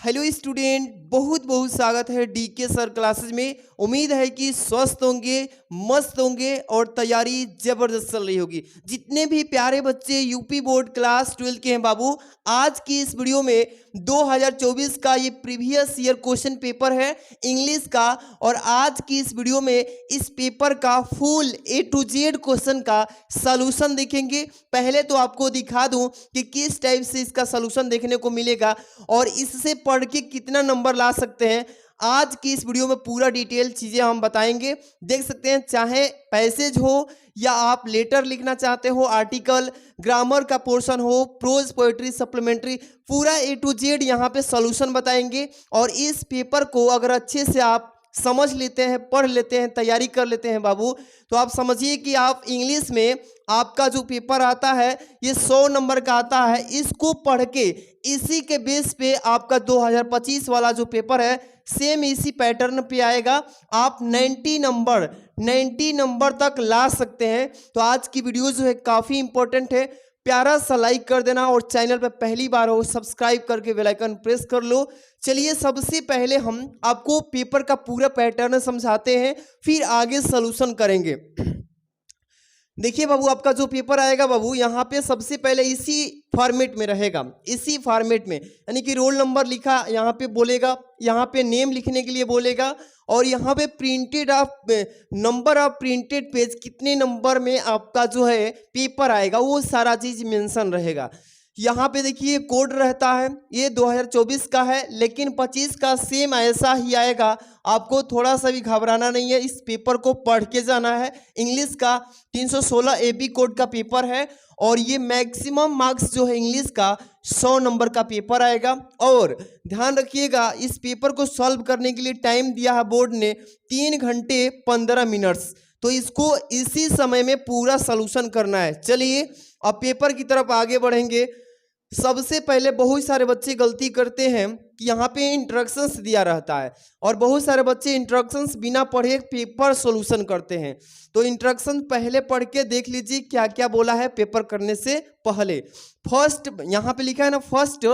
Hello student, बहुत बहुत स्वागत है डीके सर क्लासेस में। उम्मीद है कि स्वस्थ होंगे, मस्त होंगे और तैयारी जबरदस्त चल रही होगी। जितने भी प्यारे बच्चे यूपी बोर्ड क्लास 12 के हैं बाबू, आज की इस वीडियो में 2024 का ये प्रीवियस ईयर क्वेश्चन पेपर है इंग्लिश का। और आज की इस वीडियो में इस पेपर का full A to Z question का सलूशन देखेंगे। पहले तो आपको दिखा दूं कि किस टाइप से इसका सलूशन देखने को मिलेगा और इससे पढ़ के कितना नंबर ला सकते हैं। आज की इस वीडियो में पूरा डिटेल चीजें हम बताएंगे। देख सकते हैं, चाहे पैसेज हो या आप लेटर लिखना चाहते हो, आर्टिकल, ग्रामर का पोर्शन हो, प्रोज, पोएट्री, सप्लीमेंट्री, पूरा A to Z यहाँ पे सॉल्यूशन बताएंगे। और इस पेपर को अगर अच्छे से आप समझ लेते हैं, पढ़ लेते हैं, तैयारी कर लेते हैं बाबू, तो आप समझिए कि आप इंग्लिश में आपका जो पेपर आता है ये 100 नंबर का आता है। इसको पढ़ के इसी के बेस पे आपका 2025 वाला जो पेपर है सेम इसी पैटर्न पे आएगा। आप 90 नंबर तक ला सकते हैं। तो आज की वीडियो जो है काफ़ी इंपॉर्टेंट है। प्यारा सा लाइक कर देना और चैनल पर पहली बार हो सब्सक्राइब करके बेल आइकन प्रेस कर लो। चलिए, सबसे पहले हम आपको पेपर का पूरा पैटर्न समझाते हैं, फिर आगे सॉल्यूशन करेंगे। देखिए बाबू, आपका जो पेपर आएगा बाबू, यहाँ पे सबसे पहले इसी फॉर्मेट में रहेगा, इसी फॉर्मेट में, यानी कि रोल नंबर लिखा यहाँ पे बोलेगा, यहाँ पे नेम लिखने के लिए बोलेगा, और यहाँ पे printed of number of printed page, कितने नंबर में आपका जो है पेपर आएगा वो सारा चीज मेंशन रहेगा। यहाँ पे देखिए कोड रहता है, ये 2024 का है, लेकिन 25 का सेम ऐसा ही आएगा। आपको थोड़ा सा भी घबराना नहीं है, इस पेपर को पढ़ के जाना है। इंग्लिश का 316 AB कोड का पेपर है और ये मैक्सिमम मार्क्स जो है इंग्लिश का 100 नंबर का पेपर आएगा। और ध्यान रखिएगा, इस पेपर को सॉल्व करने के लिए टाइम दिया है बोर्ड ने 3 घंटे 15 मिनट्स। तो इसको इसी समय में पूरा सॉल्यूशन करना है। चलिए अब पेपर की तरफ आगे बढ़ेंगे। सबसे पहले बहुत सारे बच्चे गलती करते हैं कि यहाँ पे इंस्ट्रक्शंस दिया रहता है और बहुत सारे बच्चे इंस्ट्रक्शंस बिना पढ़े पेपर सॉल्यूशन करते हैं। तो इंस्ट्रक्शन पहले पढ़ के देख लीजिए क्या क्या बोला है पेपर करने से पहले। फर्स्ट यहाँ पे लिखा है ना, first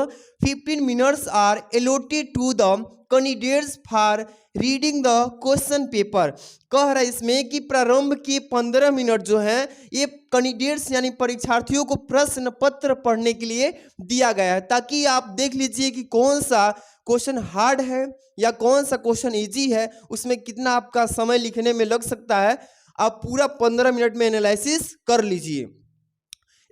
15 minutes are allotted to the candidates for reading the question paper. कह रहा है इसमें कि प्रारंभ के 15 मिनट जो है ये कैंडिडेट्स यानी परीक्षार्थियों को प्रश्न पत्र पढ़ने के लिए दिया गया है, ताकि आप देख लीजिए कि कौन सा क्वेश्चन हार्ड है या कौन सा क्वेश्चन इजी है, उसमें कितना आपका समय लिखने में लग सकता है। आप पूरा 15 मिनट में एनालिसिस कर लीजिए।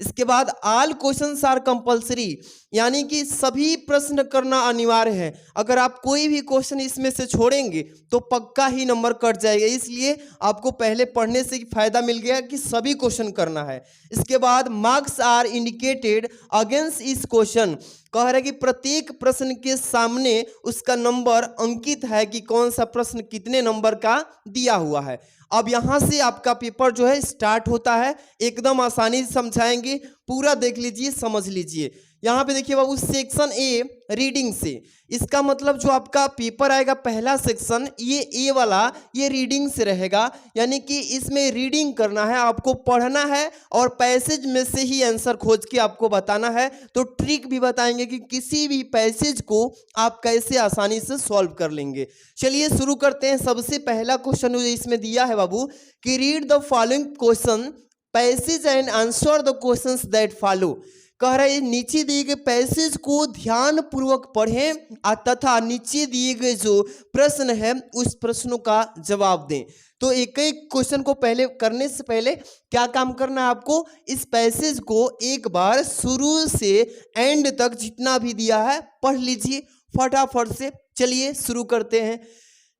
इसके बाद ऑल क्वेश्चंस आर कंपलसरी, यानी कि सभी प्रश्न करना अनिवार्य है। अगर आप कोई भी क्वेश्चन इसमें से छोड़ेंगे तो पक्का ही नंबर कट जाएगा, इसलिए आपको पहले पढ़ने से फायदा मिल गया कि सभी क्वेश्चन करना है। इसके बाद मार्क्स आर इंडिकेटेड अगेंस्ट इस क्वेश्चन, कह रहा है कि प्रत्येक प्रश्न के सामने उसका नंबर अंकित है कि कौन सा प्रश्न कितने नंबर का दिया हुआ है। अब यहाँ से आपका पेपर जो है स्टार्ट होता है, एकदम आसानी से समझाएंगे, पूरा देख लीजिए, समझ लीजिए। यहाँ पे देखिए बाबू, सेक्शन ए रीडिंग से, इसका मतलब जो आपका पेपर आएगा पहला सेक्शन, ये ए वाला ये रीडिंग से रहेगा, यानी कि इसमें रीडिंग करना है, आपको पढ़ना है और पैसेज में से ही आंसर खोज के आपको बताना है। तो ट्रिक भी बताएंगे कि किसी भी पैसेज को आप कैसे आसानी से सॉल्व कर लेंगे। चलिए शुरू करते हैं। सबसे पहला क्वेश्चन जो इसमें दिया है बाबू कि read the following question passage and answer the questions that follow. कह रहा है नीचे दिए गए पैसेज को ध्यान पूर्वक पढ़ें तथा नीचे दिए गए जो प्रश्न है उस प्रश्नों का जवाब दें। तो एक एक क्वेश्चन को पहले करने से पहले क्या काम करना है आपको, इस पैसेज को एक बार शुरू से एंड तक जितना भी दिया है पढ़ लीजिए फटाफट से। चलिए शुरू करते हैं।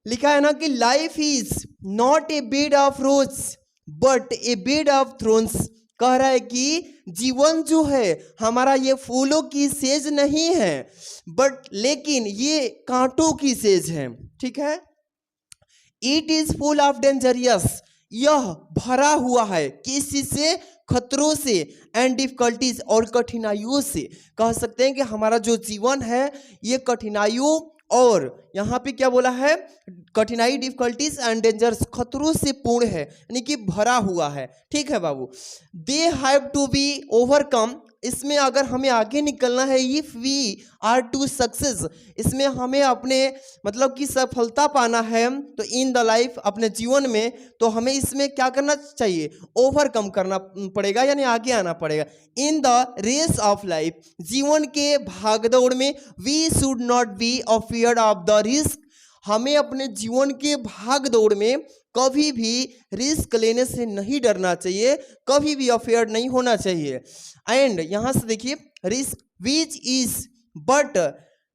लिखा है ना कि life is not a bed of rose but A bed of thrones. कह रहा है कि जीवन जो है हमारा ये फूलों की सेज नहीं है, बट लेकिन ये कांटों की सेज है। ठीक है। It is full of dangerous, यह भरा हुआ है किसी से, खतरों से, एंड डिफिकल्टीज और कठिनाइयों से। कह सकते हैं कि हमारा जो जीवन है ये कठिनाइयों और यहाँ पे क्या बोला है, कठिनाई, डिफिकल्टीज एंड डेंजर्स, खतरों से पूर्ण है, यानी कि भरा हुआ है। ठीक है बाबू। They have to be overcome इसमें अगर हमें आगे निकलना है, if we are to success, इसमें हमें अपने मतलब कि सफलता पाना है, तो इन द लाइफ अपने जीवन में, तो हमें इसमें क्या करना चाहिए, ओवरकम करना पड़ेगा, यानी आगे आना पड़ेगा। In the race of life, जीवन के भागदौड़ में, we should not be afraid of the risk, हमें अपने जीवन के भाग दौड़ में कभी भी रिस्क लेने से नहीं डरना चाहिए, कभी भी अफेयर नहीं होना चाहिए। एंड यहां से देखिए, risk which is but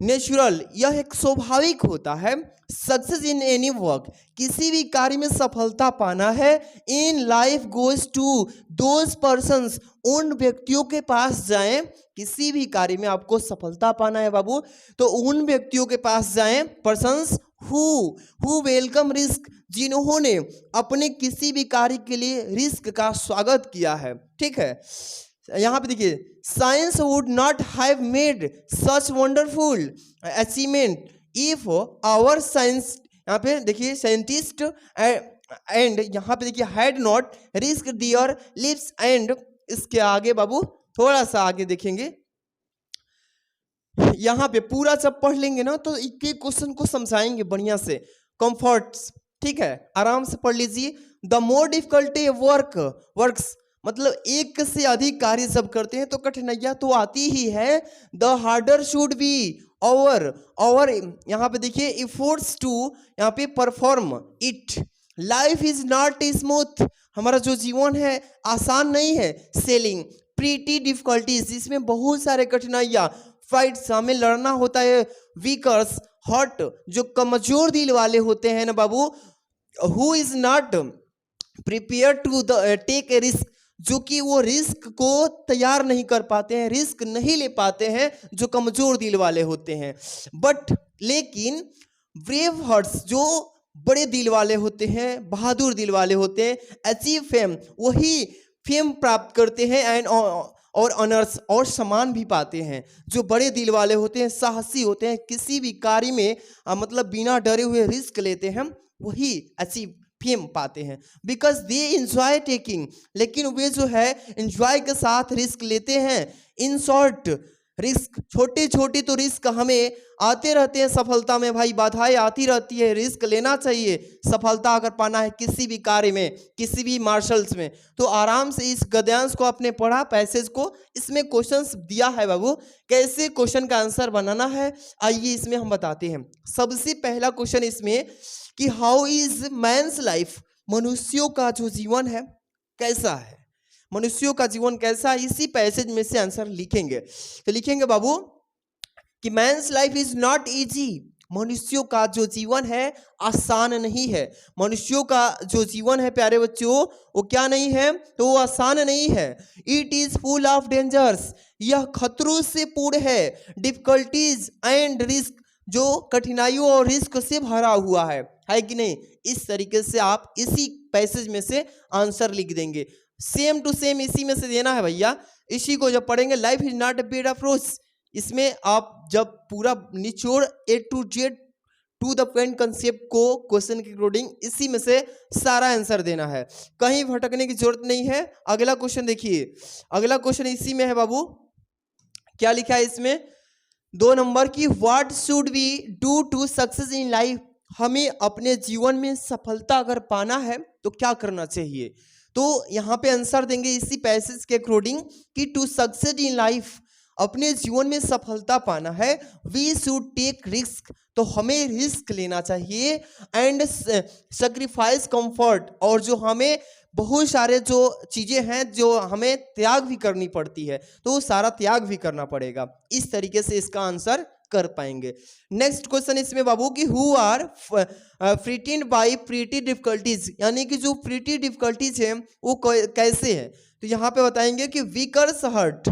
natural, यह एक स्वाभाविक होता है। सक्सेस इन एनी वर्क, किसी भी कार्य में सफलता पाना है, in life goes to those persons, उन व्यक्तियों के पास जाएं, किसी भी कार्य में आपको सफलता पाना है बाबू, तो उन व्यक्तियों के पास जाएं, पर्सन्स हु वेलकम रिस्क, जिन्होंने अपने किसी भी कार्य के लिए रिस्क का स्वागत किया है। ठीक है, यहाँ पे देखिए, science would not have made such wonderful achievement if our science, यहाँ पे देखिए साइंटिस्ट एंड यहाँ पे देखिए had not risk their lives, and इसके आगे बाबू थोड़ा सा आगे देखेंगे, यहाँ पे पूरा जब पढ़ लेंगे ना तो एक एक क्वेश्चन को समझाएंगे बढ़िया से, कंफर्ट्स। ठीक है, आराम से पढ़ लीजिए। द मोर डिफिकल्टी वर्क्स, मतलब एक से अधिक कार्य जब करते हैं तो कठिनाइयां तो आती ही है। द हार्डर शुड बी और यहाँ पे देखिए एफर्ट्स टू, यहाँ पे perform it. Life is not smooth, हमारा जो जीवन है आसान नहीं है। सेलिंग प्रीटी डिफिकल्टीज, इसमें बहुत सारे कठिनाइयां, फाइट्स, हमें लड़ना होता है। वीकर्स हॉट, जो कमजोर दिल वाले होते हैं ना बाबू, who is not prepare to take a risk, जो कि वो रिस्क को तैयार नहीं कर पाते हैं, रिस्क नहीं ले पाते हैं, जो कमजोर दिल वाले होते हैं। बट लेकिन ब्रेव हार्ट्स, जो बड़े दिल वाले होते हैं, बहादुर दिल वाले होते हैं, अचीव फेम, वही फेम प्राप्त करते हैं, एंड और ऑनर्स, और सम्मान भी पाते हैं। जो बड़े दिल वाले होते हैं, साहसी होते हैं, किसी भी कार्य में मतलब बिना डरे हुए रिस्क लेते हैं, वही अचीव फेम पाते हैं। बिकॉज दे इंजॉय टेकिंग, लेकिन वे जो है इंजॉय के साथ रिस्क लेते हैं। इन शॉर्ट रिस्क, छोटे छोटे तो रिस्क हमें आते रहते हैं सफलता में भाई, बाधाएं आती रहती है, रिस्क लेना चाहिए सफलता अगर पाना है किसी भी कार्य में, किसी भी मार्शल्स में। तो आराम से इस गद्यांश को आपने पढ़ा, पैसेज को, इसमें क्वेश्चंस दिया है बाबू, कैसे क्वेश्चन का आंसर बनाना है आइए इसमें हम बताते हैं। सबसे पहला क्वेश्चन इसमें कि हाउ इज मैन्स लाइफ, मनुष्यों का जो जीवन है कैसा है, मनुष्यों का जीवन कैसा है, इसी पैसेज में से आंसर लिखेंगे। तो लिखेंगे बाबू कि man's life is not easy, मनुष्यों का जो जीवन है आसान नहीं है। मनुष्यों का जो जीवन है प्यारे बच्चों, वो क्या नहीं है, तो वो आसान नहीं है। It is full of dangers, यह खतरों से पूर्ण है। डिफिकल्टीज एंड रिस्क, जो कठिनाइयों और रिस्क से भरा हुआ है कि नहीं। इस तरीके से आप इसी पैसेज में से आंसर लिख देंगे, सेम टू सेम इसी में से देना है भैया। इसी को जब पढ़ेंगे, life is not a bed of rose, इसमें आप जब पूरा निचोड़ A to Z to the point concept को क्वेश्चन के अकॉर्डिंग इसी में से सारा आंसर देना है, कहीं भटकने की जरूरत नहीं है। अगला क्वेश्चन देखिए, अगला क्वेश्चन इसी में है बाबू, क्या लिखा है इसमें 2 नंबर की, what should we do to success in life, हमें अपने जीवन में सफलता अगर पाना है तो क्या करना चाहिए। तो यहाँ पे आंसर देंगे इसी पैसेज के अकॉर्डिंग कि टू सक्सेड इन लाइफ, अपने जीवन में सफलता पाना है, वी शुड टेक रिस्क, तो हमें रिस्क लेना चाहिए। एंड सेक्रीफाइस कंफर्ट, और जो हमें बहुत सारे जो चीजें हैं जो हमें त्याग भी करनी पड़ती है, तो वो सारा त्याग भी करना पड़ेगा। इस तरीके से इसका आंसर कर पाएंगे। नेक्स्ट क्वेश्चन इसमें बाबू की who are frightened by pretty difficulties, यानी कि जो प्रीटी डिफिकल्टीज है वो कैसे है। तो यहाँ पे बताएंगे कि वीकर्स हर्ट,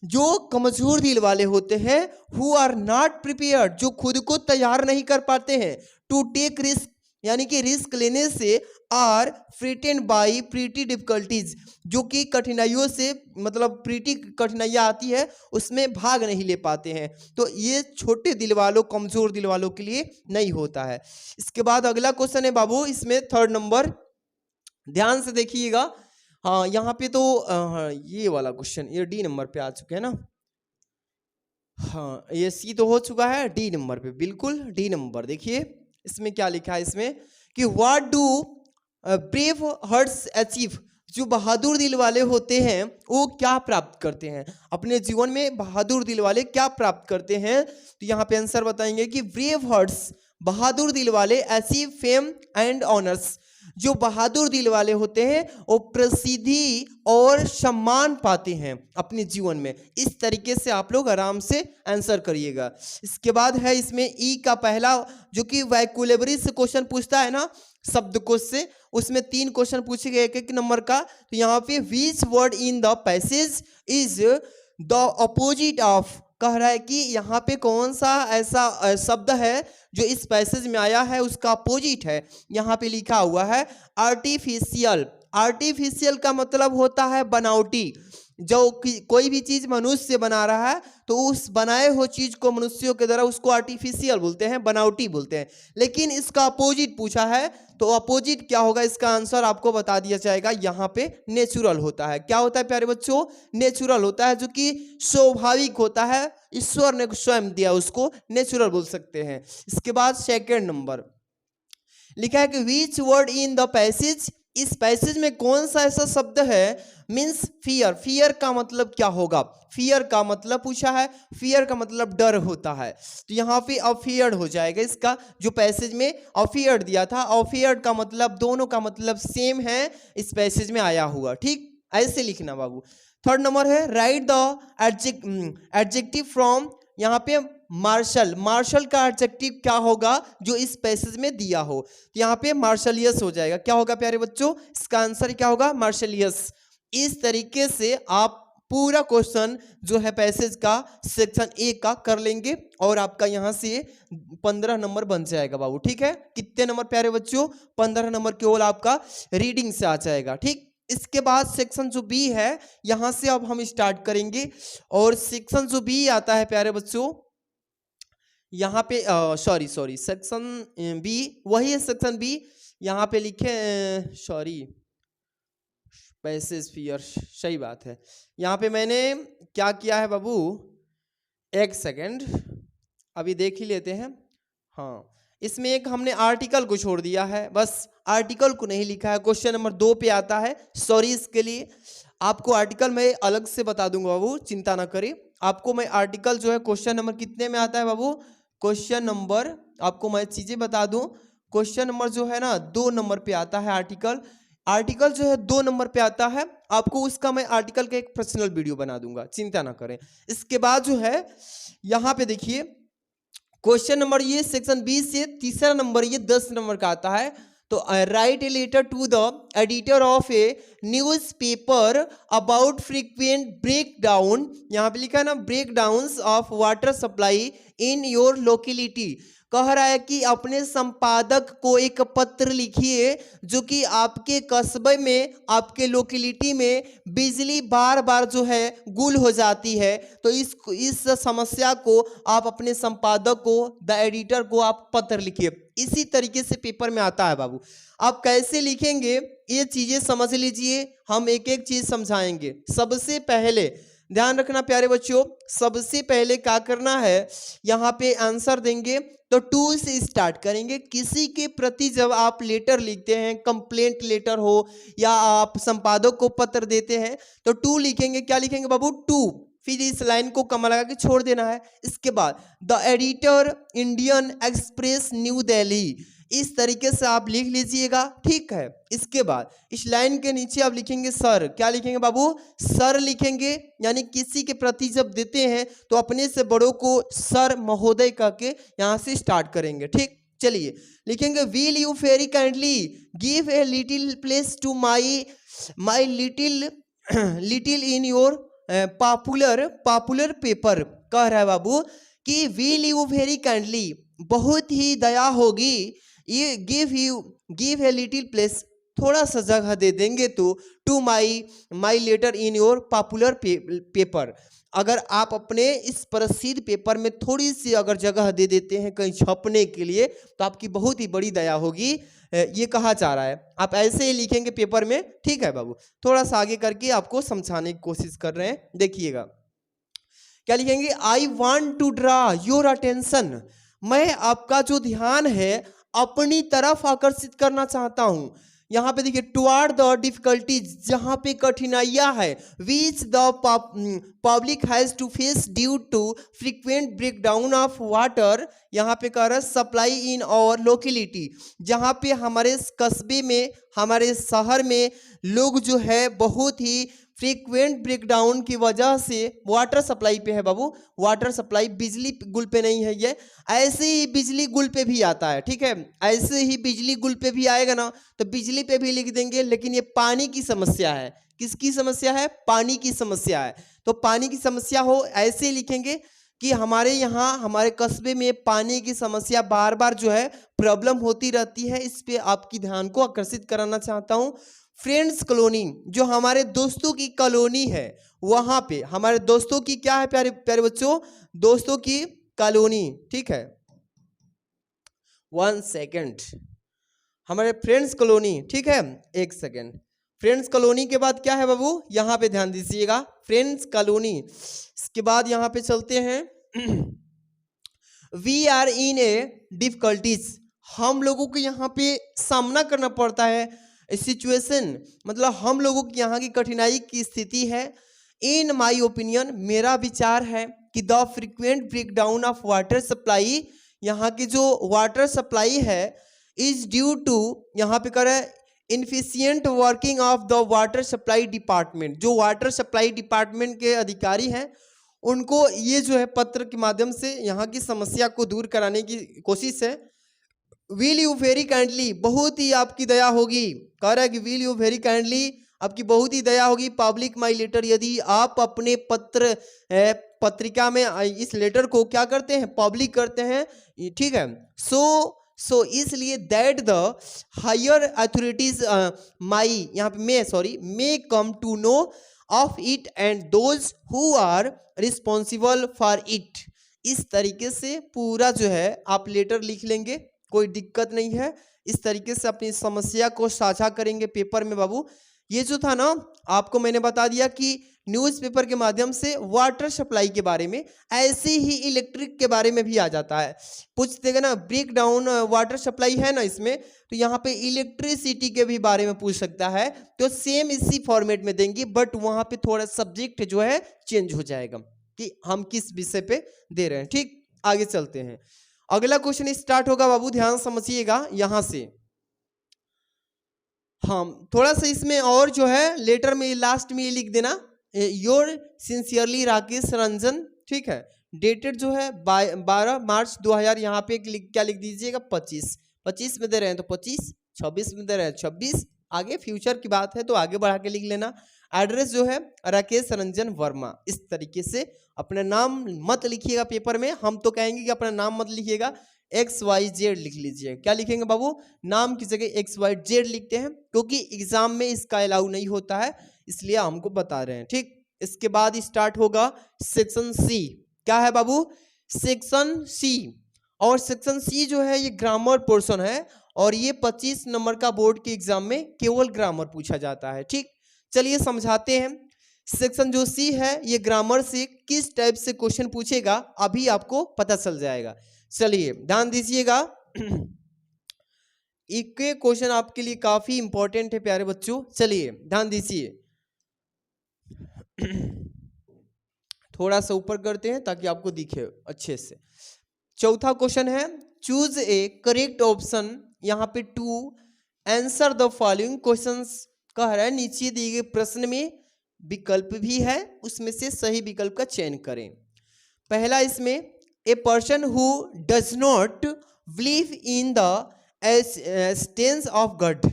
जो कमजोर दिल वाले होते हैं, हु आर नॉट प्रिपेयर्ड, जो खुद को तैयार नहीं कर पाते हैं, टू टेक रिस्क, यानी कि रिस्क लेने से, are frightened by pretty difficulties, जो कि कठिनाइयों से मतलब प्रीटी कठिनाइयाँ आती है उसमें भाग नहीं ले पाते हैं। तो ये छोटे दिल वालों, कमजोर दिल वालों के लिए नहीं होता है। इसके बाद अगला क्वेश्चन है बाबू, इसमें 3rd नंबर, ध्यान से देखिएगा, हाँ यहाँ पे तो हाँ, ये वाला क्वेश्चन ये डी नंबर पे आ चुके हैं ना। हाँ ये सी तो हो चुका है, डी नंबर पे बिल्कुल डी नंबर। देखिए इसमें क्या लिखा है इसमें कि what do brave hearts achieve, जो बहादुर दिल वाले होते हैं वो क्या प्राप्त करते हैं अपने जीवन में, बहादुर दिल वाले क्या प्राप्त करते हैं। तो यहाँ पे आंसर बताएंगे कि ब्रेव हार्ट्स, बहादुर दिल वाले, अचीव फेम एंड ऑनर्स, जो बहादुर दिल वाले होते हैं वो प्रसिद्धि और सम्मान पाते हैं अपने जीवन में। इस तरीके से आप लोग आराम से आंसर करिएगा। इसके बाद है इसमें ई का पहला, जो कि वैकुलेबरी से क्वेश्चन पूछता है ना, शब्दकोश से, उसमें 3 क्वेश्चन पूछे गए 1-1 नंबर का। तो यहाँ पे विच word in the passage is the opposite of, कह रहा है कि यहाँ पे कौन सा ऐसा शब्द है जो इस पैसेज में आया है उसका अपोजिट है। यहाँ पे लिखा हुआ है आर्टिफिशियल। आर्टिफिशियल का मतलब होता है बनावटी। जो कोई भी चीज मनुष्य बना रहा है तो उस बनाए हुए चीज को मनुष्यों के द्वारा उसको आर्टिफिशियल बोलते हैं, बनावटी बोलते हैं। लेकिन इसका अपोजिट पूछा है तो अपोजिट क्या होगा, इसका आंसर आपको बता दिया जाएगा। यहाँ पे नेचुरल होता है। क्या होता है प्यारे बच्चों, नेचुरल होता है, जो कि स्वाभाविक होता है, ईश्वर ने स्वयं दिया उसको नेचुरल बोल सकते हैं। इसके बाद सेकंड नंबर लिखा है कि which word in the passage, इस पैसेज में कौन सा ऐसा शब्द है, मीन्स फियर। फियर का मतलब क्या होगा, फियर का मतलब पूछा है, फियर का मतलब डर होता है। तो यहाँ पे अफियर्ड हो जाएगा इसका, जो पैसेज में अफियर्ड दिया था, अफियर्ड का मतलब दोनों का मतलब सेम है इस पैसेज में आया हुआ। ठीक ऐसे लिखना बाबू। थर्ड नंबर है राइट द एडजेक्टिव फ्रॉम, यहाँ पे मार्शल, मार्शल का एडजेक्टिव क्या होगा जो इस पैसेज में दिया हो। तो यहाँ पे मार्शलियस हो जाएगा। क्या होगा प्यारे बच्चों, इसका आंसर क्या होगा, मार्शलियस। इस तरीके से आप पूरा क्वेश्चन जो है पैसेज का सेक्शन ए का कर लेंगे और आपका यहाँ से 15 नंबर बन जाएगा बाबू। ठीक है, कितने नंबर प्यारे बच्चों, 15 नंबर केवल आपका रीडिंग से आ जाएगा। ठीक, इसके बाद सेक्शन जो बी है यहाँ से अब हम स्टार्ट करेंगे। और सेक्शन जो बी आता है प्यारे बच्चों, यहाँ पे सॉरी सेक्शन बी वही है, सेक्शन बी यहाँ पे लिखे, सॉरी पैसेज फियर, सही बात है। यहाँ पे मैंने क्या किया है बाबू, एक सेकंड अभी देख ही लेते हैं। हाँ इसमें एक हमने आर्टिकल को छोड़ दिया है, बस आर्टिकल को नहीं लिखा है। क्वेश्चन नंबर 2 पे आता है, सॉरी इसके लिए। आपको आर्टिकल मैं अलग से बता दूंगा बाबू, चिंता ना करें। आपको मैं आर्टिकल जो है क्वेश्चन नंबर कितने में आता है बाबू, क्वेश्चन नंबर आपको मैं चीजें बता दूं, क्वेश्चन नंबर जो है ना 2 नंबर पे आता है आर्टिकल। आर्टिकल जो है 2 नंबर पे आता है। आपको उसका मैं आर्टिकल का एक पर्सनल वीडियो बना दूंगा, चिंता ना करें। इसके बाद जो है यहाँ पे देखिए क्वेश्चन नंबर ये सेक्शन बी से तीसरा नंबर ये 10 नंबर का आता है। तो write a letter to the editor of a newspaper about frequent breakdown, यहाँ पे लिखा है ना breakdowns of water supply in your locality. कह रहा है कि अपने संपादक को एक पत्र लिखिए जो कि आपके कस्बे में, आपके लोकेलिटी में बिजली बार बार जो है गुल हो जाती है। तो इस समस्या को आप अपने संपादक को, द एडिटर को आप पत्र लिखिए। इसी तरीके से पेपर में आता है बाबू। आप कैसे लिखेंगे ये चीजें समझ लीजिए, हम एक एक चीज समझाएंगे। सबसे पहले ध्यान रखना प्यारे बच्चों, सबसे पहले क्या करना है, यहाँ पे आंसर देंगे तो टू से स्टार्ट करेंगे। किसी के प्रति जब आप लेटर लिखते हैं, कंप्लेंट लेटर हो या आप संपादक को पत्र देते हैं तो टू लिखेंगे। क्या लिखेंगे बाबू, टू। फिर इस लाइन को कमा लगा के छोड़ देना है। इसके बाद the editor Indian express new Delhi, इस तरीके से आप लिख लीजिएगा। ठीक है, इसके बाद इस लाइन के नीचे आप लिखेंगे सर। क्या लिखेंगे बाबू, सर लिखेंगे। यानी किसी के प्रति जब देते हैं तो अपने से बड़ों को सर महोदय कह के यहाँ से स्टार्ट करेंगे। ठीक, चलिए लिखेंगे will you very kindly give a little place to my little in your popular paper. कह रहा है बाबू कि विल यू वेरी काइंडली, बहुत ही दया होगी, ये गिव ए लिटिल प्लेस, थोड़ा सा जगह दे देंगे तो to my letter in your popular paper, अगर आप अपने इस प्रसिद्ध पेपर में थोड़ी सी अगर जगह दे देते हैं कहीं छपने के लिए तो आपकी बहुत ही बड़ी दया होगी, ये कहा जा रहा है। आप ऐसे ही लिखेंगे पेपर में, ठीक है बाबू। थोड़ा सा आगे करके आपको समझाने की कोशिश कर रहे हैं, देखिएगा क्या लिखेंगे। I want to draw your attention, मैं आपका जो ध्यान है अपनी तरफ आकर्षित करना चाहता हूं। यहाँ पे देखिए टुवार्ड द डिफिकल्टीज, जहाँ पे कठिनाइयाँ है, which the public has to face due to frequent breakdown of water, यहाँ पे कह रहा है सप्लाई इन और लोकेलिटी, जहाँ पे हमारे कस्बे में, हमारे शहर में लोग जो है बहुत ही फ्रीक्वेंट ब्रेकडाउन की वजह से वाटर सप्लाई पे है बाबू, वाटर सप्लाई बिजली गुल पे नहीं है, ये ऐसे ही बिजली गुल पे भी आता है, ठीक है। ऐसे ही बिजली गुल पे भी आएगा ना तो बिजली पे भी लिख देंगे, लेकिन ये पानी की समस्या है। किसकी समस्या है? पानी की समस्या है। तो पानी की समस्या हो ऐसे लिखेंगे कि हमारे यहाँ हमारे कस्बे में पानी की समस्या बार बार जो है प्रॉब्लम होती रहती है, इस पे आपकी ध्यान को आकर्षित कराना चाहता हूँ। फ्रेंड्स कॉलोनी, जो हमारे दोस्तों की कॉलोनी है, वहां पे हमारे दोस्तों की क्या है प्यारे प्यारे बच्चों? दोस्तों की कॉलोनी, ठीक है। 1 सेकेंड, हमारे फ्रेंड्स कॉलोनी, ठीक है, 1 सेकेंड। फ्रेंड्स कॉलोनी के बाद क्या है बाबू? यहाँ पे ध्यान दीजिएगा, फ्रेंड्स कॉलोनी। इसके बाद यहाँ पे चलते हैं we are in a difficulties, हम लोगों को यहाँ पे सामना करना पड़ता है सिचुएशन, मतलब हम लोगों की यहाँ की कठिनाई की स्थिति है। इन माई ओपिनियन, मेरा विचार है कि the frequent breakdown of water supply, यहाँ की जो वाटर सप्लाई है, इज ड्यू टू, यहाँ पे कर inefficient working of the water supply department, जो वाटर सप्लाई डिपार्टमेंट के अधिकारी हैं उनको ये जो है पत्र के माध्यम से यहाँ की समस्या को दूर कराने की कोशिश है। विल यू वेरी काइंडली, बहुत ही आपकी दया होगी, कह रहा है कि विल यू वेरी काइंडली, आपकी बहुत ही दया होगी, पब्लिक माई लेटर, यदि आप अपने पत्रिका में इस लेटर को क्या करते हैं? पब्लिक करते हैं, ठीक है। सो इसलिए that the higher authorities may, यहाँ पे may come to know of it and those who are responsible for it. इस तरीके से पूरा जो है आप लेटर लिख लेंगे, कोई दिक्कत नहीं है। इस तरीके से अपनी समस्या को साझा करेंगे पेपर में बाबू। ये जो था ना, आपको मैंने बता दिया कि न्यूज़पेपर के माध्यम से वाटर सप्लाई के बारे में, ऐसे ही इलेक्ट्रिक के बारे में भी आ जाता है। पूछते हैं ना, ब्रेक डाउन वाटर सप्लाई है ना इसमें, तो यहाँ पे इलेक्ट्रिसिटी के भी बारे में पूछ सकता है, तो सेम इसी फॉर्मेट में देंगे, बट वहाँ पे थोड़ा सब्जेक्ट जो है चेंज हो जाएगा कि हम किस विषय पे दे रहे हैं। ठीक, आगे चलते हैं। अगला क्वेश्चन स्टार्ट होगा बाबू, ध्यान समझिएगा यहाँ से। हाँ, थोड़ा सा इसमें और जो है लेटर में लास्ट में ये लिख देना, योर सिंसियरली राकेश रंजन, ठीक है। डेटेड जो है 12 मार्च 2000, यहाँ पे क्या लिख दीजिएगा? 25 में दे रहे हैं तो 25, 26 में दे रहे हैं 26, आगे फ्यूचर की बात है तो आगे बढ़ा के लिख लेना। एड्रेस जो है राकेश रंजन वर्मा। इस तरीके से अपना नाम मत लिखिएगा पेपर में, हम तो कहेंगे कि अपना नाम मत लिखिएगा, XYZ लिख लीजिए। क्या लिखेंगे बाबू? नाम की जगह XYZ लिखते हैं, क्योंकि एग्जाम में इसका अलाउ नहीं होता है, इसलिए हमको बता रहे हैं। ठीक, इसके बाद स्टार्ट होगा सेक्शन सी। क्या है बाबू? Section C. और सेक्शन सी जो है ये ग्रामर पोर्शन है, और ये 25 नंबर का बोर्ड के एग्जाम में केवल ग्रामर पूछा जाता है। ठीक, चलिए समझाते हैं। सेक्शन जो सी है ये ग्रामर से किस टाइप से क्वेश्चन पूछेगा अभी आपको पता चल जाएगा। चलिए ध्यान दीजिएगा, एक क्वेश्चन आपके लिए काफी इंपॉर्टेंट है प्यारे बच्चों। चलिए ध्यान दीजिए, थोड़ा सा ऊपर करते हैं ताकि आपको दिखे अच्छे से। चौथा क्वेश्चन है, चूज ए करेक्ट ऑप्शन, यहाँ पे to answer the following questions कह रहा है। नीचे दिए गए प्रश्न में विकल्प भी है, उसमें से सही विकल्प का चयन करें। पहला इसमें, a person who does not believe in the existence of God,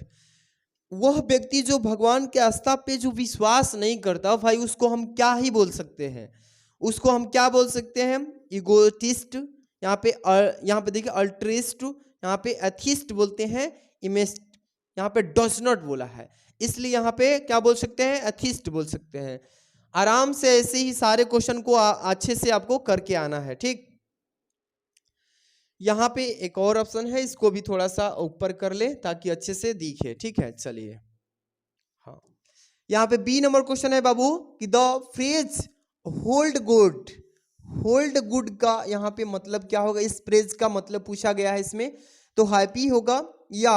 वह व्यक्ति जो भगवान के आस्था पे जो विश्वास नहीं करता, भाई उसको हम क्या ही बोल सकते हैं? उसको हम क्या बोल सकते हैं? इगोटिस्ट, यहाँ पे देखिए अल्ट्रिस्ट, यहाँ पे एथिस्ट बोलते हैं, इमेस्ट, यहाँ पे डज नॉट बोला है, इसलिए यहाँ पे क्या बोल सकते हैं? एथिस्ट बोल सकते हैं। आराम से ऐसे ही सारे क्वेश्चन को अच्छे से आपको करके आना है, ठीक। यहाँ पे एक और ऑप्शन है, इसको भी थोड़ा सा ऊपर कर ले ताकि अच्छे से दिखे, ठीक है। चलिए, हाँ, यहाँ पे बी नंबर क्वेश्चन है बाबू कि the phrase hold good, hold good का यहाँ पे मतलब क्या होगा, इस फ्रेज का मतलब पूछा गया है इसमें। तो हैप्पी होगा या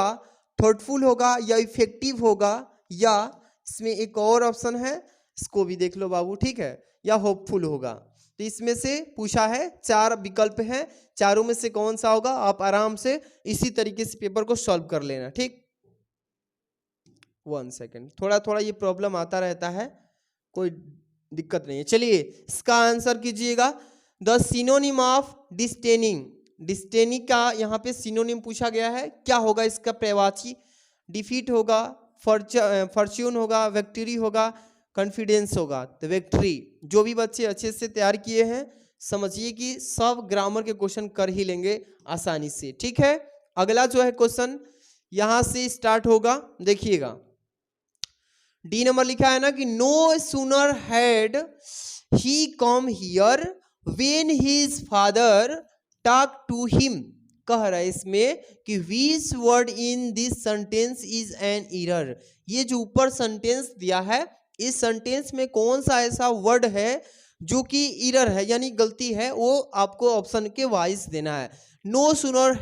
थॉटफुल होगा या इफेक्टिव होगा, या इसमें एक और ऑप्शन है, इसको भी देख लो बाबू, ठीक है, या होपफुल होगा। तो इसमें से पूछा है, 4 विकल्प हैं, चारों में से कौन सा होगा, आप आराम से इसी तरीके से पेपर को सॉल्व कर लेना, ठीक। 1 सेकेंड, थोड़ा थोड़ा ये प्रॉब्लम आता रहता है, कोई दिक्कत नहीं है। चलिए इसका आंसर कीजिएगा, द सिनोनिम ऑफ डिस्टेनिंग, डिस्टेनिंग का यहाँ पे सिनोनिम पूछा गया है, क्या होगा इसका प्रवाची। डिफीट होगा, फॉर्च्यून होगा, विक्ट्री होगा, कॉन्फिडेंस होगा। तो विक्ट्री, जो भी बच्चे अच्छे से तैयार किए हैं समझिए कि सब ग्रामर के क्वेश्चन कर ही लेंगे आसानी से, ठीक है। अगला जो है क्वेश्चन यहां से स्टार्ट होगा, देखिएगा डी नंबर लिखा है ना कि no sooner had he come here when his father talk to him. कह रहा है इसमें कि which word in this sentence is an error. ये जो ऊपर सेंटेंस दिया है, इस सेंटेंस में कौन सा ऐसा वर्ड है जो कि एरर है यानी गलती है, वो आपको ऑप्शन के वाइज देना है। No sooner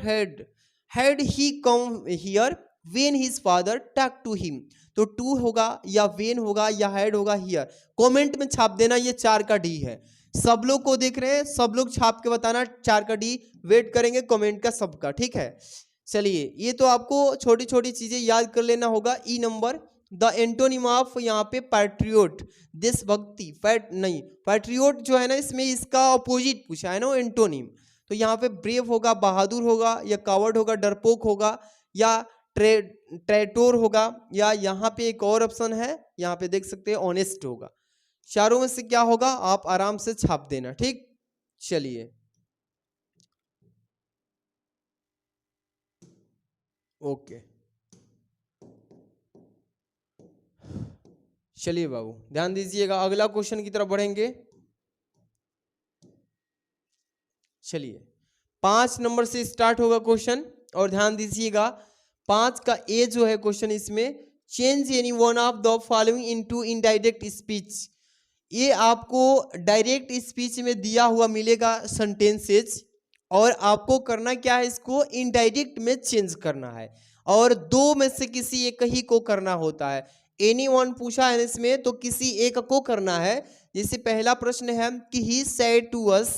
had he come here when his father talk to him. तो टू होगा या वेन होगा या हैड होगा हियर, कमेंट में छाप देना। ये 4 का डी है, सब लोग को देख रहे हैं, सब लोग छाप के बताना 4 का डी, वेट करेंगे कमेंट का सबका, ठीक है। चलिए ये तो आपको छोटी छोटी चीजें याद कर लेना होगा। ई नंबर द एंटोनिम ऑफ यहाँ पे पैट्रियोट, देशभक्ति, पैट्रियोट जो है ना इसमें इसका अपोजिट पूछा है ना एंटोनिम। तो यहाँ पे ब्रेव होगा, बहादुर होगा, या कावर्ड होगा, डरपोक होगा, या ट्रेटोर होगा, या यहाँ पे एक और ऑप्शन है, यहाँ पे देख सकते हैं ऑनेस्ट होगा। चारों में से क्या होगा आप आराम से छाप देना, ठीक। चलिए ओके, चलिए बाबू ध्यान दीजिएगा, अगला क्वेश्चन की तरफ बढ़ेंगे। चलिए 5 नंबर से स्टार्ट होगा क्वेश्चन, और ध्यान दीजिएगा 5 का ए जो है क्वेश्चन, इसमें change any one of the following into indirect speech. ये आपको डायरेक्ट स्पीच में दिया हुआ मिलेगा सेंटेंसेज, और आपको करना क्या है, इसको इनडायरेक्ट में चेंज करना है, और 2 में से किसी एक ही को करना होता है। एनी वन पूछा है इसमें, तो किसी एक को करना है। जैसे पहला प्रश्न है कि he said to us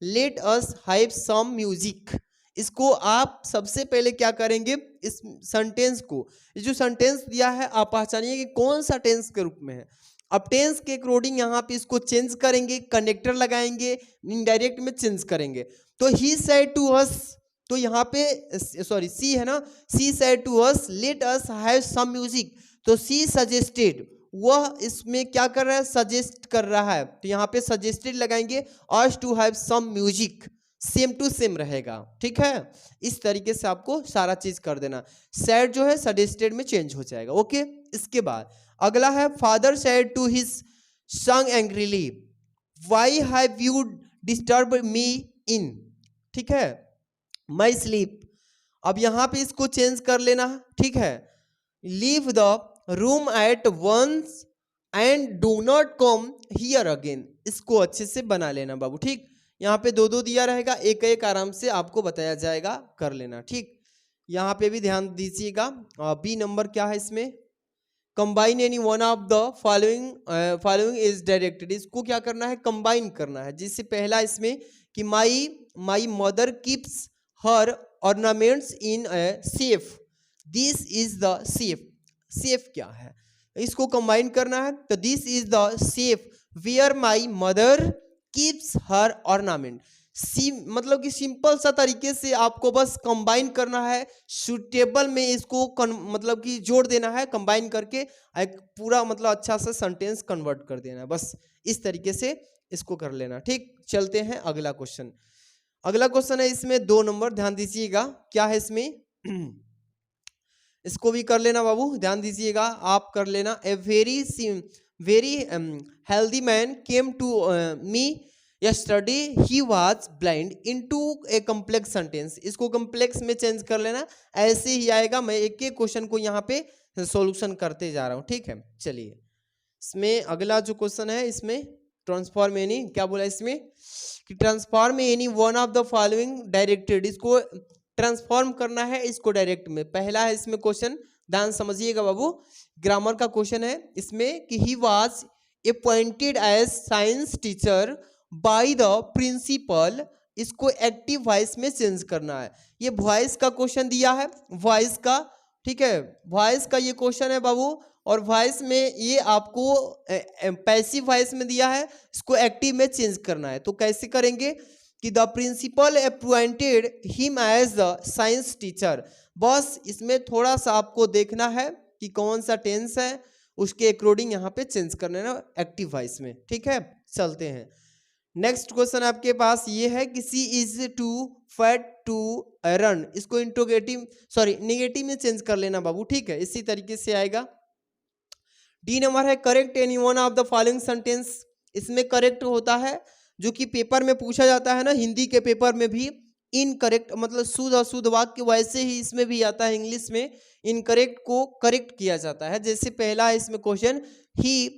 let us have some music. इसको आप सबसे पहले क्या करेंगे, इस सेंटेंस को, जो सेंटेंस दिया है आप पहचानिए कि कौन सा टेंस के रूप में है। अब टेंस के अकॉर्डिंग यहाँ पे इसको चेंज करेंगे, कनेक्टर लगाएंगे, इनडायरेक्ट में चेंज करेंगे। तो ही सेड टू अस, तो यहाँ पे सॉरी सी है ना, she said to us let us have some music. तो सी सजेस्टेड, वह इसमें क्या कर रहा है, सजेस्ट कर रहा है। तो यहाँ पे सजेस्टेड लगाएंगे, us to have some music, same to same रहेगा, ठीक है। इस तरीके से आपको सारा चीज कर देना। सैड जो है सजेस्टेड में चेंज हो जाएगा, ओके। इसके बाद अगला है father said to his son angrily why have you disturb me in, ठीक है, माई स्लीप। अब यहाँ पे इसको चेंज कर लेना, ठीक है। Leave the room at once and do not come here again. इसको अच्छे से बना लेना बाबू, ठीक। यहाँ पे 2-2 दिया रहेगा, एक एक आराम से आपको बताया जाएगा, कर लेना, ठीक। यहाँ पे भी ध्यान दीजिएगा। बी नंबर क्या है इसमें, combine any one of the following is directed. इसको क्या करना है, कंबाइन करना है। जिससे पहला इसमें कि my mother keeps her ornaments in a safe, this is the safe. Safe क्या है, इसको कंबाइन करना है। तो this is the safe where my mother keeps her ornament. मतलब कि सिंपल सा तरीके से आपको बस कंबाइन करना है, सुटेबल में इसको मतलब कि जोड़ देना है, कंबाइन करके एक पूरा मतलब अच्छा सा सेंटेंस कन्वर्ट कर देना है, बस इस तरीके से इसको कर लेना, ठीक। चलते हैं अगला क्वेश्चन। अगला क्वेश्चन है इसमें 2 नंबर, ध्यान दीजिएगा क्या है इसमें इसको भी कर लेना बाबू, ध्यान दीजिएगा, आप कर लेना। A very very healthy man came to me yesterday, he was blind into a complex sentence. इसको complex में चेंज कर लेना, ऐसे ही आएगा। मैं एक एक क्वेश्चन को यहाँ पे सॉल्यूशन करते जा रहा हूँ, ठीक है। चलिए इसमें अगला जो क्वेश्चन है, इसमें ट्रांसफॉर्म एनी, क्या बोला इसमें कि transform any one of the following directed, इसको ट्रांसफॉर्म करना है इसको डायरेक्ट में। पहला है इसमें क्वेश्चन, ध्यान समझिएगा बाबू, ग्रामर का क्वेश्चन है इसमें कि he was appointed as science teacher by the principal, इसको एक्टिव वॉइस में चेंज करना है। ये वॉइस का क्वेश्चन दिया है, वॉइस का, ठीक है, वॉइस का ये क्वेश्चन है बाबू। और वॉइस में ये आपको पैसिव वॉइस में दिया है, इसको एक्टिव में चेंज करना है। तो कैसे करेंगे कि the principal appointed him as the science teacher, बस इसमें थोड़ा सा आपको देखना है कि कौन सा टेंस है, उसके अकॉर्डिंग यहाँ पे चेंज करना है एक्टिव वॉइस में, ठीक है। चलते हैं नेक्स्ट क्वेश्चन आपके पास ये है कि she is too fat to run, इसको इंट्रोगेटिव नेगेटिव में चेंज कर लेना बाबू, ठीक है। इसी तरीके से आएगा। डी नंबर है correct any one of the following sentence, इसमें करेक्ट होता है जो कि पेपर में पूछा जाता है ना, हिंदी के पेपर में भी इनकरेक्ट मतलब शुद्ध अशुद्ध वाक्य, वैसे ही इसमें भी आता है इंग्लिश में, इनकरेक्ट को करेक्ट किया जाता है। जैसे पहला है इसमें question, he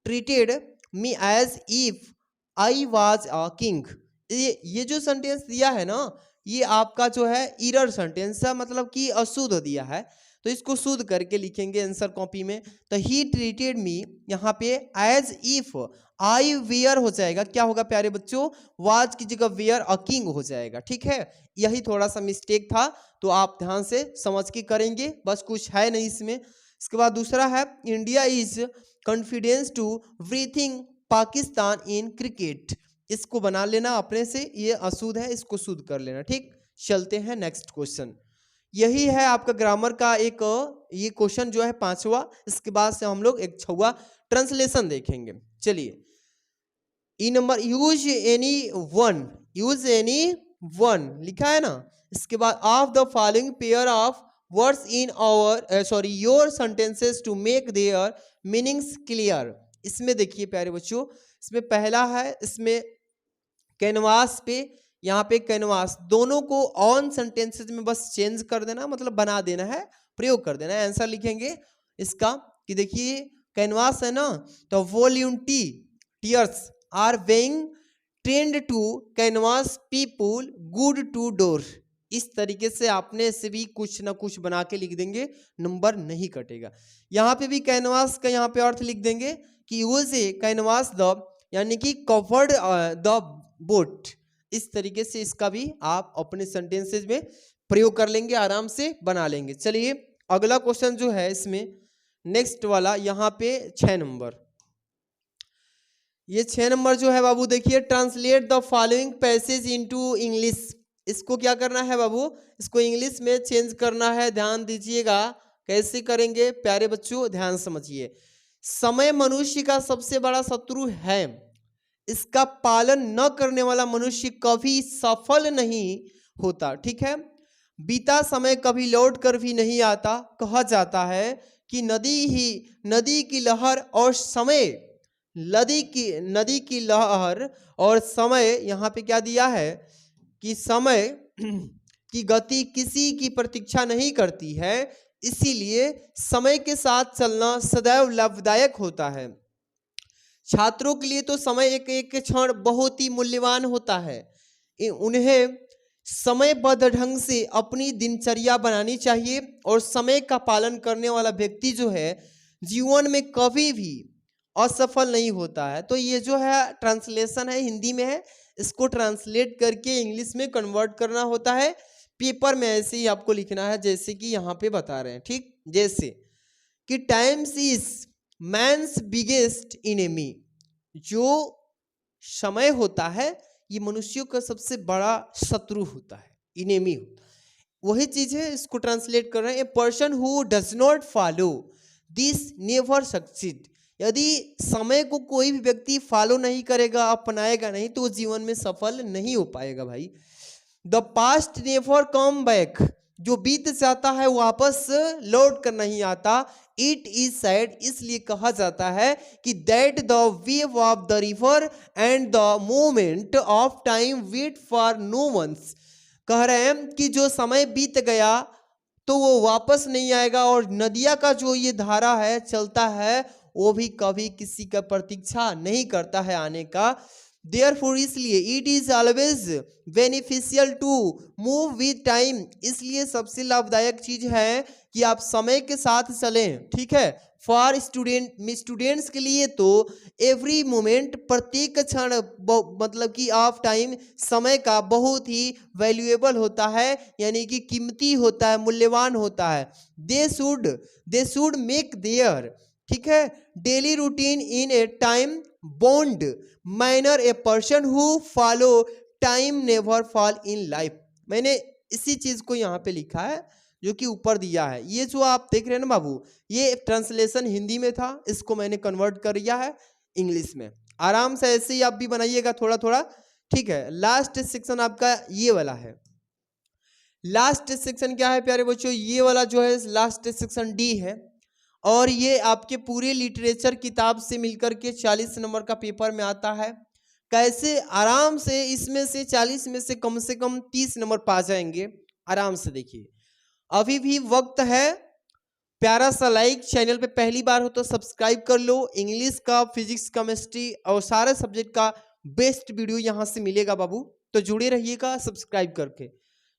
treated me as if I was a king, ये जो सेंटेंस दिया है ना, ये आपका जो है इरर सेंटेंस है, मतलब कि अशुद्ध दिया है, तो इसको शुद्ध करके लिखेंगे आंसर कॉपी में। तो ही ट्रीटेड मी, यहाँ पे एज इफ आई वेयर हो जाएगा, क्या होगा प्यारे बच्चों, वाज की जगह वेयर अ किंग हो जाएगा, ठीक है। यही थोड़ा सा मिस्टेक था, तो आप ध्यान से समझ के करेंगे, बस कुछ है नहीं इसमें। इसके बाद दूसरा है India is confidence to breathing Pakistan in cricket, इसको बना लेना अपने से, ये अशुद्ध है, इसको शुद्ध कर लेना, ठीक। चलते हैं नेक्स्ट क्वेश्चन, यही है आपका ग्रामर का एक ये क्वेश्चन जो है पांचवा। इसके बाद से हम लोग एक छवा ट्रांसलेशन देखेंगे। चलिए E number use any one लिखा है ना, इसके बाद of the following pair of words in our your sentences to make their meanings clear. इसमें देखिए प्यारे बच्चों, इसमें पहला है, इसमें कैनवास पे, यहाँ पे कैनवास, दोनों को ऑन सेंटेंसेस में बस चेंज कर देना, मतलब बना देना है, प्रयोग कर देना है। आंसर लिखेंगे इसका कि देखिए कैनवास है ना, तो volunteers are being trained to canvas people good to door. इस तरीके से आपने से भी कुछ ना कुछ बना के लिख देंगे, नंबर नहीं कटेगा। यहाँ पे भी कैनवास का यहाँ पे अर्थ लिख देंगे कि यूज ए कैनवास द, यानी कि कवर्ड द बोट। इस तरीके से इसका भी आप अपने सेंटेंसेस में प्रयोग कर लेंगे, आराम से बना लेंगे। चलिए अगला क्वेश्चन जो है इसमें नेक्स्ट वाला, यहाँ पे 6 नंबर, ये 6 नंबर जो है बाबू देखिए, translate the following passage into English, इसको क्या करना है बाबू, इसको इंग्लिश में चेंज करना है। ध्यान दीजिएगा कैसे करेंगे प्यारे बच्चों, ध्यान समझिए। समय मनुष्य का सबसे बड़ा शत्रु है, इसका पालन न करने वाला मनुष्य कभी सफल नहीं होता, ठीक है। बीता समय कभी लौट कर भी नहीं आता। कहा जाता है कि नदी की लहर और समय, नदी की लहर और समय, यहाँ पे क्या दिया है कि समय की गति किसी की प्रतीक्षा नहीं करती है, इसीलिए समय के साथ चलना सदैव लाभदायक होता है। छात्रों के लिए तो समय एक एक क्षण बहुत ही मूल्यवान होता है, उन्हें समयबद्ध ढंग से अपनी दिनचर्या बनानी चाहिए, और समय का पालन करने वाला व्यक्ति जो है जीवन में कभी भी असफल नहीं होता है। तो ये जो है ट्रांसलेशन है, हिंदी में है, इसको ट्रांसलेट करके इंग्लिश में कन्वर्ट करना होता है। पेपर में ऐसे ही आपको लिखना है जैसे कि यहाँ पे बता रहे हैं, ठीक। जैसे कि times is man's biggest enemy, जो समय होता है ये मनुष्यों का सबसे बड़ा शत्रु होता है, इनेमी होता है। वही चीज है, इसको ट्रांसलेट कर रहे हैं, a person who does not follow this never succeed, यदि समय को कोई भी व्यक्ति फॉलो नहीं करेगा, अपनाएगा नहीं, तो वो जीवन में सफल नहीं हो पाएगा भाई। The past never come back, जो बीत जाता है वापस लौट कर नहीं आता। इट इज सैड, इसलिए कहा जाता है कि that the wave of the river and the moment of time wait for no ones. कह रहे हैं कि जो समय बीत गया तो वो वापस नहीं आएगा, और नदिया का जो ये धारा है चलता है वो भी कभी किसी का प्रतीक्षा नहीं करता है आने का। देयरफॉर, इसलिए it is always beneficial to move with time, इसलिए सबसे लाभदायक चीज है कि आप समय के साथ चलें। ठीक है, फॉर स्टूडेंट्स के लिए तो एवरी मोमेंट, प्रत्येक क्षण मतलब कि ऑफ टाइम, समय का बहुत ही वैल्यूएबल होता है, यानी कि कीमती होता है, मूल्यवान होता है। दे शुड मेक देयर, ठीक है, daily routine in A time bound manner. A person who follow time never fall in life. मैंने इसी चीज को यहाँ पे लिखा है जो कि ऊपर दिया है। ये जो आप देख रहे हैं ना बाबू, ये ट्रांसलेशन हिंदी में था, इसको मैंने कन्वर्ट कर दिया है इंग्लिश में। आराम से ऐसे ही आप भी बनाइएगा थोड़ा थोड़ा। ठीक है, लास्ट सेक्शन आपका ये वाला है। लास्ट सेक्शन क्या है प्यारे बच्चों? ये वाला जो है लास्ट सेक्शन डी है, और ये आपके पूरे लिटरेचर किताब से मिलकर के 40 नंबर का पेपर में आता है। कैसे आराम से इसमें से 40 में से कम 30 नंबर पा जाएंगे आराम से। देखिए अभी भी वक्त है, प्यारा सा लाइक, चैनल पे पहली बार हो तो सब्सक्राइब कर लो। इंग्लिश का, फिजिक्स, केमिस्ट्री और सारे सब्जेक्ट का बेस्ट वीडियो यहाँ से मिलेगा बाबू, तो जुड़े रहिएगा सब्सक्राइब करके।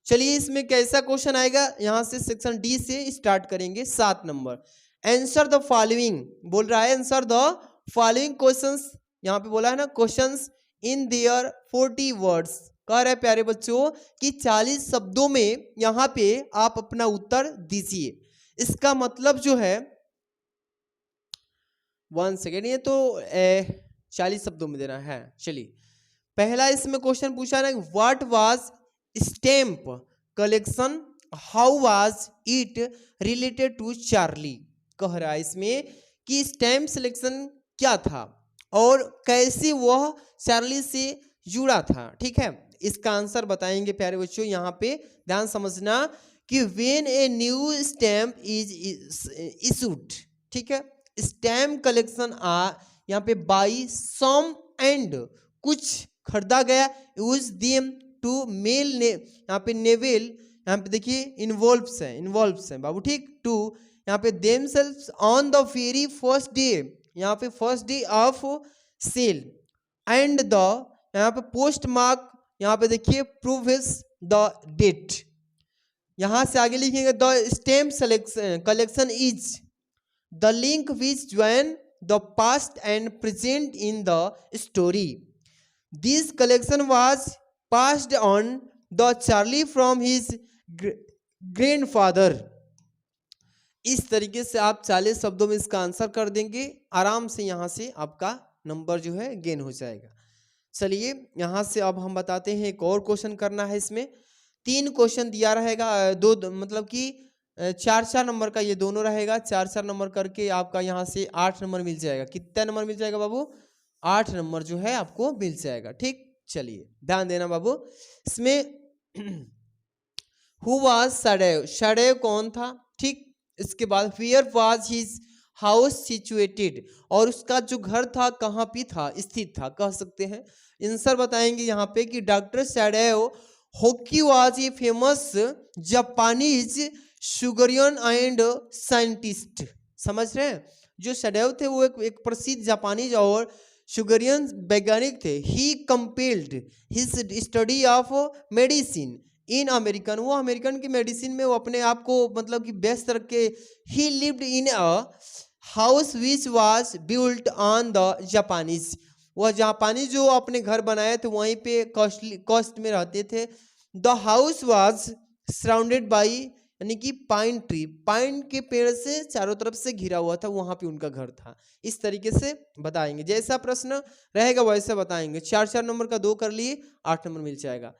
चलिए इसमें कैसा क्वेश्चन आएगा, यहाँ से सेक्शन डी से स्टार्ट करेंगे। 7 नंबर, आंसर द फॉलोइंग बोल रहा है। आंसर द फॉलोइंग क्वेश्चंस, यहाँ पे बोला है ना क्वेश्चंस इन देयर 40 वर्ड्स। कह रहे हैं प्यारे बच्चों कि 40 शब्दों में यहाँ पे आप अपना उत्तर दीजिए। इसका मतलब जो है 1 सेकेंड, ये तो 40 शब्दों में देना है। चलिए पहला इसमें क्वेश्चन पूछा ना, what was stamp collection, how was it related to Charlie. कह रहा है इसमें कि स्टैम्प सिलेक्शन क्या था और कैसे वह चार्ली से जुड़ा था। ठीक है, इसका आंसर बताएंगे प्यारे बच्चों। यहाँ पे ध्यान समझना कि when a new stamp is issued, ठीक है, स्टैम्प कलेक्शन यहाँ पे बाई सम एंड, कुछ खरीदा गया, यूज देम टू मेल ने, यहाँ पे नेवेल, यहाँ पे देखिए इन्वॉल्व्स है बाबू। ठीक, टू यहाँ पे themselves on the very first day, यहाँ पे first day of sale, and the यहाँ पे पोस्ट मार्क, यहाँ पे देखिए प्रूव्स द डेट। यहाँ से आगे लिखेंगे the stamp collection is the link which join the past and present in the story. This collection was passed on the Charlie from his grandfather. इस तरीके से आप 40 शब्दों में इसका आंसर कर देंगे आराम से, यहाँ से आपका नंबर जो है गेन हो जाएगा। चलिए यहाँ से अब हम बताते हैं एक और क्वेश्चन करना है। इसमें 3 क्वेश्चन दिया रहेगा, दो मतलब कि 4-4 नंबर का ये दोनों रहेगा। 4-4 नंबर करके आपका यहाँ से 8 नंबर मिल जाएगा। कितना नंबर मिल जाएगा बाबू? 8 नंबर जो है आपको मिल जाएगा। ठीक, चलिए ध्यान देना बाबू। इसमें हु वाज सदैव, सदैव कौन था? ठीक, इसके बाद where was his house situated, और उसका जो घर था कहाँ पे था, स्थित था, कह सकते हैं। आंसर बताएंगे यहाँ पे कि doctor Sadao Hoki was a famous Japanese surgeon and scientist. समझ रहे हैं, जो सदैव थे वो एक प्रसिद्ध जापानीज और शुगरियन वैज्ञानिक थे। He compelled his study of medicine in American, वो अमेरिकन की मेडिसिन में वो अपने आप को मतलब कि व्यस्त रख के। ही lived in a house which was built on the Japanese, वह जापानी जो अपने घर बनाए थे वहीं पे कॉस्ट में रहते थे। The house was surrounded by, यानी कि पाइन ट्री, पाइन के पेड़ से चारों तरफ से घिरा हुआ था, वहां पे उनका घर था। इस तरीके से बताएंगे, जैसा प्रश्न रहेगा वैसे बताएंगे। 4-4 नंबर का 2 कर लिए, 8 नंबर मिल जाएगा।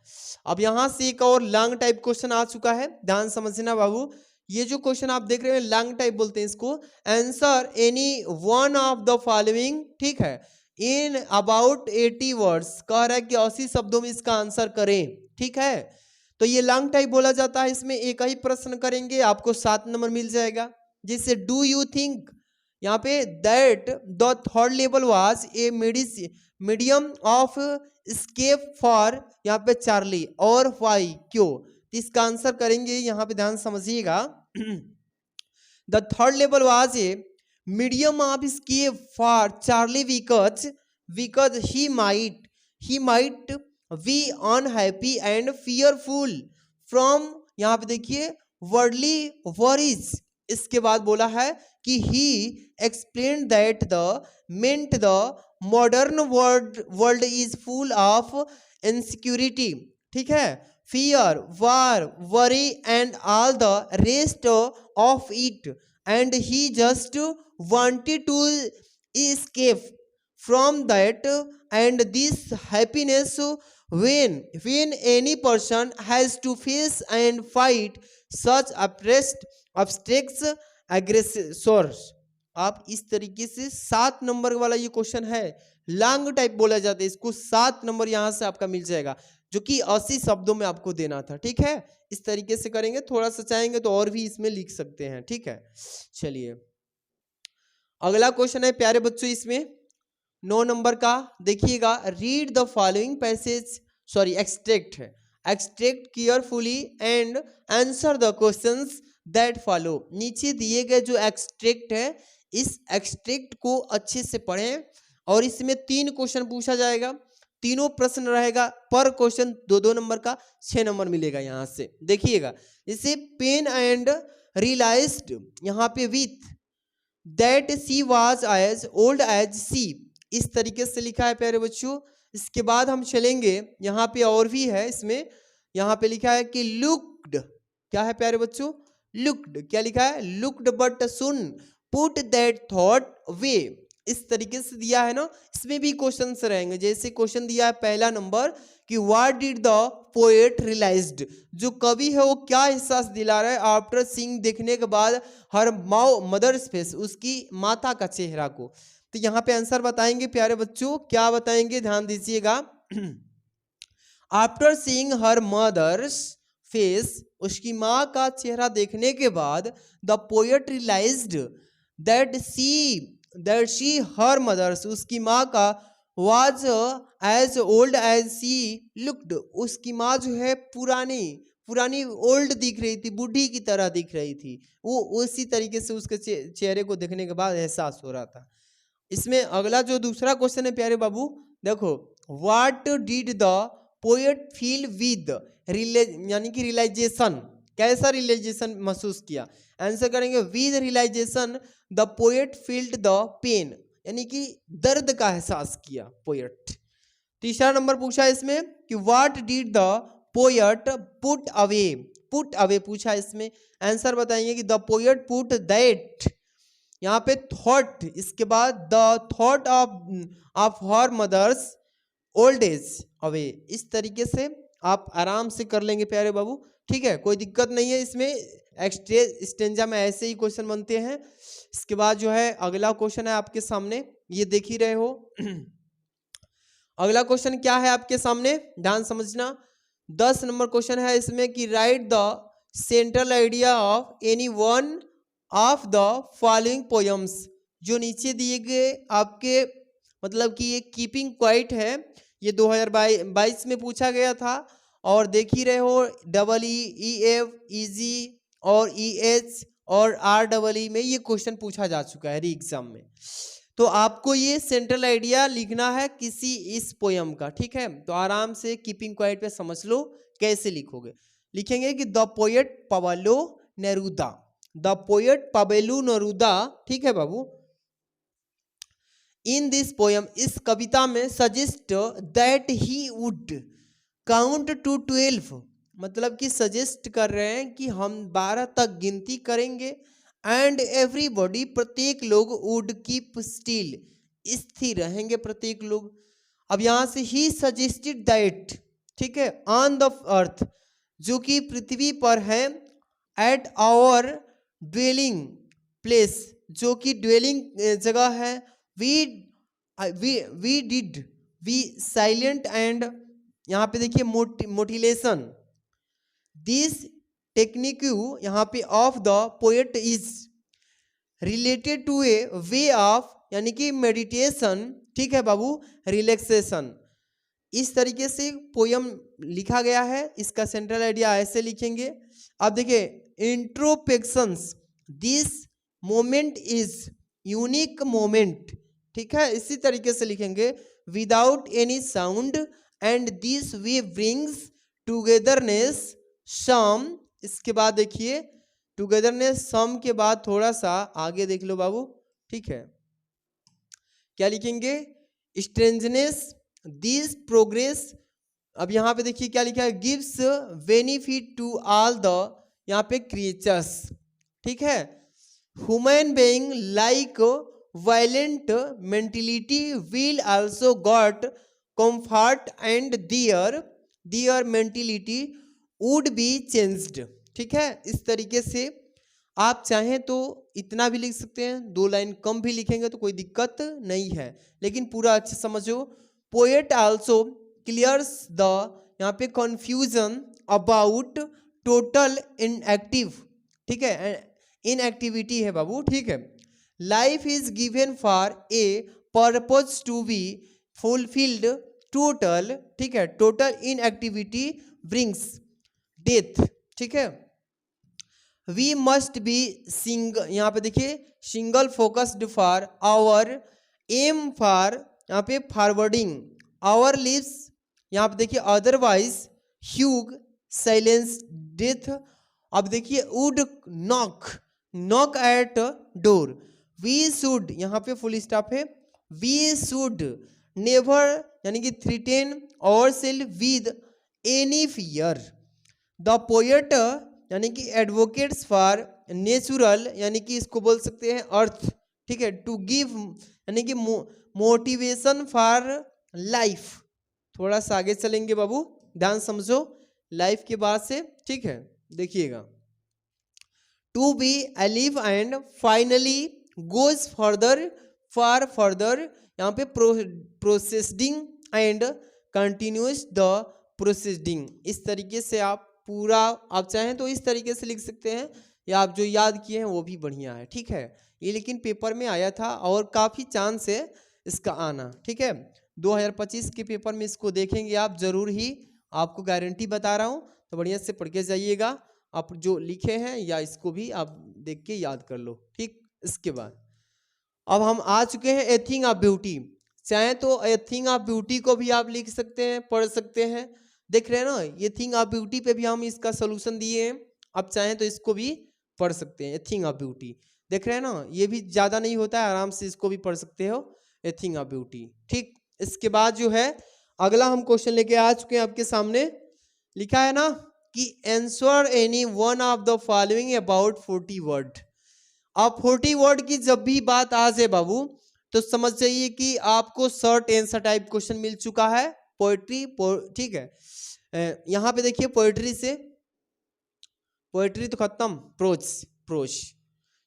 अब यहाँ से एक और लॉन्ग टाइप क्वेश्चन आ चुका है, ध्यान समझना बाबू। ये जो क्वेश्चन आप देख रहे हैं लॉन्ग टाइप बोलते हैं इसको। Answer any one of the following, ठीक है, इन अबाउट 80 वर्ड्स। कह रहा है कि 80 शब्दों में इसका आंसर करें। ठीक है, तो ये लॉन्ग टाइप बोला जाता है। इसमें एक ही प्रश्न करेंगे, आपको 7 नंबर मिल जाएगा। जैसे डू यू थिंक, यहाँ पे that the third level was a medium of escape for, यहाँ पे चार्ली, और वाई, क्यों? तो इसका आंसर करेंगे, यहाँ पे ध्यान समझिएगा। The third level was a medium of escape for Charlie because he might be unhappy and fearful from, यहाँ पे देखिए, worldly worries। इसके बाद बोला है कि he explained that the modern world is full of insecurity, ठीक है, fear, war, worry and all the rest of it, and he just wanted to escape from that, and this happiness when any person has to face and fight such abstract aggressors। आप इस तरीके से 7 number वाला ये question है, long type बोला जाता है इसको। 7 नंबर यहां से आपका मिल जाएगा, जो कि 80 शब्दों में आपको देना था, ठीक है। इस तरीके से करेंगे, थोड़ा सा चाहेंगे तो और भी इसमें लिख सकते हैं, ठीक है। चलिए अगला क्वेश्चन है प्यारे बच्चों, इसमें 9 नंबर का देखिएगा। Read the following passage, sorry extract है, extract carefully and answer the questions that follow. नीचे दिए गए जो एक्सट्रैक्ट है, इस एक्सट्रैक्ट को अच्छे से पढ़ें, और इसमें 3 क्वेश्चन पूछा जाएगा, तीनों प्रश्न रहेगा, पर क्वेश्चन 2-2 नंबर का, 6 नंबर मिलेगा। यहाँ से देखिएगा, जैसे पेन एंड रियलाइज्ड, यहाँ पे with that she was as old as she, इस तरीके से लिखा है प्यारे बच्चों। इसके बाद हम चलेंगे, यहाँ पे और भी है, इसमें यहाँ पे लिखा है कि लुक्ड, क्या है प्यारे बच्चों, लुक्ड, क्या लिखा है, looked but soon put that thought way, इस तरीके से दिया है ना। इसमें भी क्वेश्चंस रहेंगे, जैसे क्वेश्चन दिया है पहला नंबर कि what did the poet realized, जो कवि है वो क्या एहसास दिला रहा है आफ्टर सीइंग, देखने के बाद, हर मदर्स फेस, उसकी माता का चेहरा को। तो यहाँ पे आंसर बताएंगे प्यारे बच्चों, क्या बताएंगे, ध्यान दीजिएगा। After seeing her mother's face, उसकी माँ का चेहरा देखने के बाद, the poet realized that she her mother's, उसकी माँ का, was as old as she looked, उसकी माँ जो है पुरानी ओल्ड दिख रही थी, बूढ़ी की तरह दिख रही थी, वो उसी तरीके से उसके चेहरे को देखने के बाद एहसास हो रहा था। इसमें अगला जो दूसरा क्वेश्चन है प्यारे बाबू, देखो, what did the poet feel with, यानी कि रियलाइजेशन, कैसा रियलाइजेशन महसूस किया, आंसर करेंगे with realization the poet felt the pain, यानी कि दर्द का एहसास किया पोएट। तीसरा नंबर पूछा इसमें कि what did the poet put away पूछा, इसमें आंसर बताएंगे कि द पोएट पुट दैट, यहाँ पे थॉट, इसके बाद the thought of her mother's old age away. इस तरीके से आप आराम से कर लेंगे प्यारे बाबू, ठीक है, कोई दिक्कत नहीं है। इसमें स्टेंजा में ऐसे ही क्वेश्चन बनते हैं। इसके बाद जो है अगला क्वेश्चन है आपके सामने, ये देख ही रहे हो। अगला क्वेश्चन क्या है आपके सामने, ध्यान समझना। 10 नंबर क्वेश्चन है इसमें कि right the central idea of any one of the following poems, जो नीचे दिए गए आपके, मतलब कि ये कीपिंग क्वाइट है, ये 2022 में पूछा गया था, और देख ही रहे हो EEF, EG और EH और REE में ये क्वेश्चन पूछा जा चुका है री एग्जाम में। तो आपको ये सेंट्रल आइडिया लिखना है किसी इस पोयम का, ठीक है। तो आराम से कीपिंग क्वाइट पे समझ लो कैसे लिखोगे। लिखेंगे कि the poet Pablo Neruda, the poet Pablo Neruda, ठीक है बाबू। इन दिस पोयम, इस कविता में, suggest that he would count to 12, मतलब कि सजेस्ट कर रहे हैं कि हम 12 तक गिनती करेंगे, एंड एवरीबॉडी, प्रत्येक लोग, वुड कीप स्टिल, स्थिर रहेंगे प्रत्येक लोग। अब यहां से ही सजेस्टेड दैट, ठीक है, ऑन द अर्थ, जो कि पृथ्वी पर है, एट आवर ड्वेलिंग प्लेस, जो कि ड्वेलिंग जगह है, we did be silent and, यहाँ पे देखिए मोटिलेशन, दिस टेक्निक यहाँ पे of the poet is related to a way of यानी कि मेडिटेशन, ठीक है बाबू, रिलैक्सेशन। इस तरीके से पोयम लिखा गया है। इसका सेंट्रल आइडिया ऐसे लिखेंगे। अब देखिए introspections, this moment is unique moment, ठीक है, इसी तरीके से लिखेंगे without any sound and this way brings togetherness some. इसके बाद देखिए टुगेदरनेस सम के बाद थोड़ा सा आगे देख लो बाबू, ठीक है, क्या लिखेंगे स्ट्रेंजनेस दिस प्रोग्रेस। अब यहाँ पे देखिए क्या लिखा है gives benefit to all the यहाँ पे क्रिएचर्स, ठीक है, human being like violent mentality will also got comfort and their mentality would be changed, ठीक है। इस तरीके से आप चाहें तो इतना भी लिख सकते हैं, 2 लाइन कम भी लिखेंगे तो कोई दिक्कत नहीं है, लेकिन पूरा अच्छे समझो। पोएट आल्सो क्लियर्स द यहाँ पे कंफ्यूजन अबाउट टोटल इनएक्टिव, ठीक है, इनएक्टिविटी है बाबू, ठीक है। Life is given for a purpose to be fulfilled total, ठीक है, टोटल इनएक्टिविटी ब्रिंग्स डेथ, ठीक है। वी मस्ट बी सिंगल, यहाँ पे देखिए single focused for our aim for यहाँ पे फॉरवर्डिंग आवर लिव्स, यहाँ पे देखिए अदरवाइज ह्यूग साइलेंस डेथ। अब देखिए would knock at door, we should, यहाँ पे फुल स्टॉप है, वी शुड नेवर यानी कि threaten ourself with any fear. The poet यानी कि एडवोकेट्स फॉर नेचुरल यानी कि इसको बोल सकते हैं अर्थ, ठीक है, टू गिव यानी कि मोटिवेशन फॉर लाइफ। थोड़ा सा आगे चलेंगे बाबू, ध्यान समझो लाइफ के बाद से, ठीक है, देखिएगा to be alive and finally goes further for further, यहाँ पे processing and continues the processing. इस तरीके से आप पूरा, आप चाहें तो इस तरीके से लिख सकते हैं, या आप जो याद किए हैं वो भी बढ़िया है, ठीक है। ये लेकिन पेपर में आया था और काफ़ी चांस है इसका आना, ठीक है। 2025 के पेपर में इसको देखेंगे आप जरूर ही, आपको गारंटी बता रहा हूँ, तो बढ़िया से पढ़ के जाइएगा। आप जो लिखे हैं या इसको भी आप देख के याद कर लो, ठीक। इसके बाद अब हम आ चुके हैं ए थिंग ऑफ ब्यूटी। चाहे तो ए थिंग ऑफ ब्यूटी को भी आप लिख सकते हैं, पढ़ सकते हैं, देख रहे हैं ना, ये थिंग ऑफ ब्यूटी पे भी हम इसका सोल्यूशन दिए हैं। आप चाहें तो इसको भी पढ़ सकते हैं, ए थिंग ऑफ ब्यूटी, देख रहे हैं ना, ये भी ज़्यादा नहीं होता है, आराम से इसको भी पढ़ सकते हो, ए थिंग ऑफ ब्यूटी, ठीक। इसके बाद जो है अगला हम क्वेश्चन लेके आ चुके हैं आपके सामने। लिखा है ना कि answer any one of the following about 40 word. अब 40 वर्ड की जब भी बात आ जाए बाबू, तो समझ जाइए कि आपको शॉर्ट आंसर टाइप क्वेश्चन मिल चुका है, पोएट्री, ठीक है। यहाँ पे देखिए पोएट्री से, पोएट्री तो खत्म, प्रोज।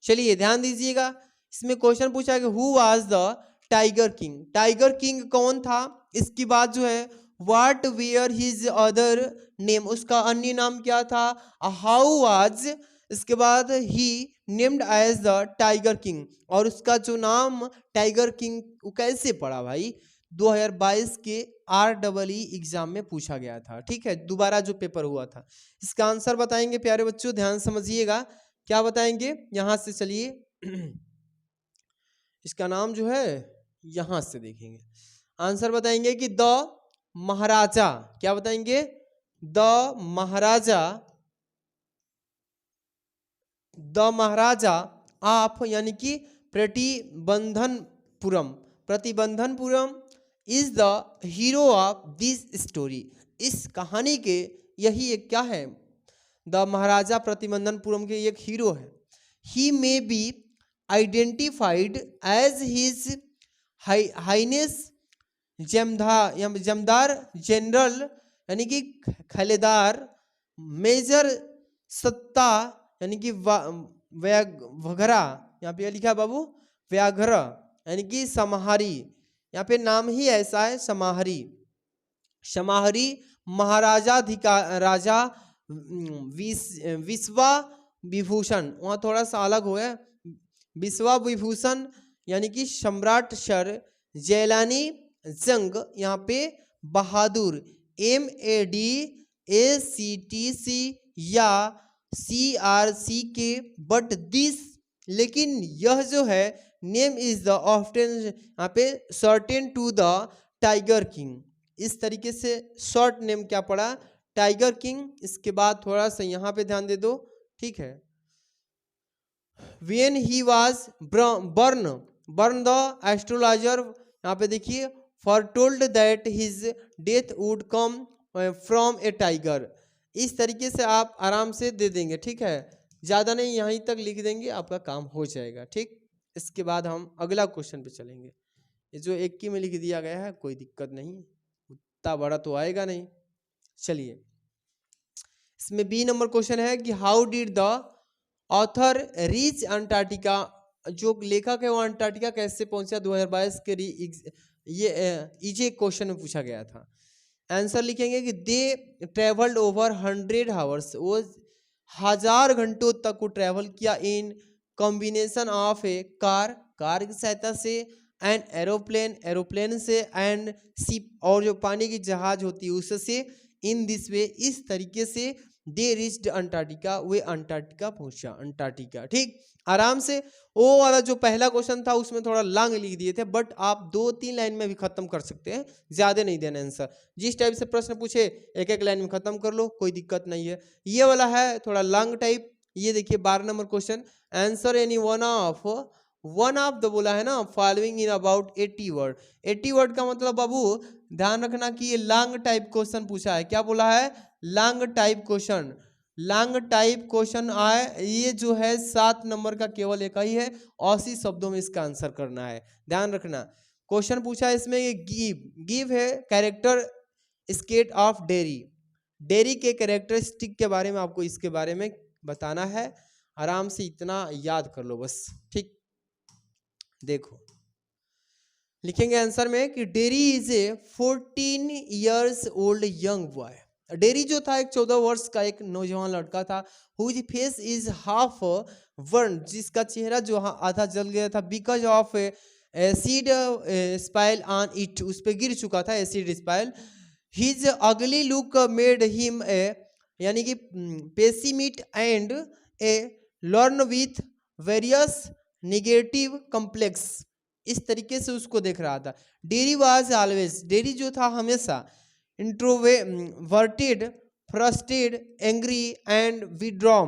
चलिए ध्यान दीजिएगा, इसमें क्वेश्चन पूछा है कि who was the tiger king. Tiger king कौन था। इसकी बात जो है what were his other name, उसका अन्य नाम क्या था। हाउ वाज, इसके बाद he named as the tiger king, और उसका जो नाम टाइगर किंग वो कैसे पड़ा भाई, 2022 के REE एग्जाम में पूछा गया था, ठीक है, दोबारा जो पेपर हुआ था। इसका आंसर बताएंगे प्यारे बच्चों, ध्यान समझिएगा क्या बताएंगे। यहां से चलिए इसका नाम जो है यहां से देखेंगे, आंसर बताएंगे कि द महाराजा, क्या बताएंगे, द महाराजा ऑफ यानी कि Pratibandapuram is the hero of this story. इस कहानी के यही एक क्या है, द महाराजा प्रतिबंधनपुरम के एक हीरो है। He may be identified as his highness Jamedar general यानी कि खलेदार, मेजर सत्ता यानी कि वघरा, यहाँ पे लिखा बाबू व्याघ्र यानी कि समाहारी, यहाँ पे नाम ही ऐसा है समाहारी। महाराजा विश्वा विभूषण, वहाँ थोड़ा सा अलग हो है, विश्वा विभूषण यानी कि सम्राट सर जैलानी जंग, यहाँ पे बहादुर MADACTC या CRCK, बट दिस, लेकिन यह जो है नेम इज द ऑफ्टन यहाँ पे certain to the tiger king, इस तरीके से शॉर्ट नेम क्या पड़ा, टाइगर किंग। इसके बाद थोड़ा सा यहाँ पे ध्यान दे दो, ठीक है। When he was born the astrologer, यहाँ पे देखिए foretold that his death would come from a tiger, इस तरीके से आप आराम से दे देंगे, ठीक है, ज़्यादा नहीं, यहीं तक लिख देंगे, आपका काम हो जाएगा, ठीक। इसके बाद हम अगला क्वेश्चन पे चलेंगे। ये जो एक ही में लिख दिया गया है कोई दिक्कत नहीं, उतना बड़ा तो आएगा नहीं। चलिए, इसमें बी नंबर क्वेश्चन है कि how did the author reach Antarctica, जो लेखक है वो अंटार्कटिका कैसे पहुंचा 2022 के ये इजे क्वेश्चन में पूछा गया था। आंसर लिखेंगे कि दे ट्रेवल्ड ओवर 100 आवर्स, वो 1000 घंटों तक को ट्रेवल किया in combination of A car की सहायता से, एंड एरोप्लेन से, एंड शिप, और जो पानी की जहाज होती है उससे, इन दिस वे, इस तरीके से दे रिच्ड अंटार्कटिका, वे अंटार्कटिका पहुंचा, अंटार्कटिका, ठीक। आराम से वो वाला जो पहला क्वेश्चन था उसमें थोड़ा लॉन्ग लिख दिए थे, बट आप 2-3 लाइन में भी खत्म कर सकते हैं, ज्यादा नहीं देना आंसर, जिस टाइप से प्रश्न पूछे एक एक लाइन में खत्म कर लो, कोई दिक्कत नहीं है। ये वाला है थोड़ा लॉन्ग टाइप, ये देखिए 12 number question, answer any one of the बोला है ना, following in about 80 word. 80 word का मतलब बाबू ध्यान रखना कि ये लॉन्ग टाइप क्वेश्चन पूछा है, क्या बोला है, long type question, long type question आए, ये जो है 7 नंबर का केवल एक ही है, 80 शब्दों में इसका आंसर करना है, ध्यान रखना। क्वेश्चन पूछा है इसमें, ये गिव है कैरेक्टर स्केट ऑफ डेयरी के कैरेक्टरिस्टिक के बारे में आपको इसके बारे में बताना है, आराम से इतना याद कर लो बस, ठीक। देखो लिखेंगे आंसर में कि dairy is a 14 years old young boy. Dairy जो था एक 14 वर्ष का एक नौजवान लड़का था, whose face is half burn, जिसका चेहरा जो आधा जल गया था, because of acid spill on it, उस पर गिर चुका था acid spill. His ugly look made him a, यानी कि pessimist and a learn with various negative complex, इस तरीके से उसको देख रहा था। डेरी वाज ऑलवेज, डेरी जो था हमेशा introverted, frustrated, angry and withdraw,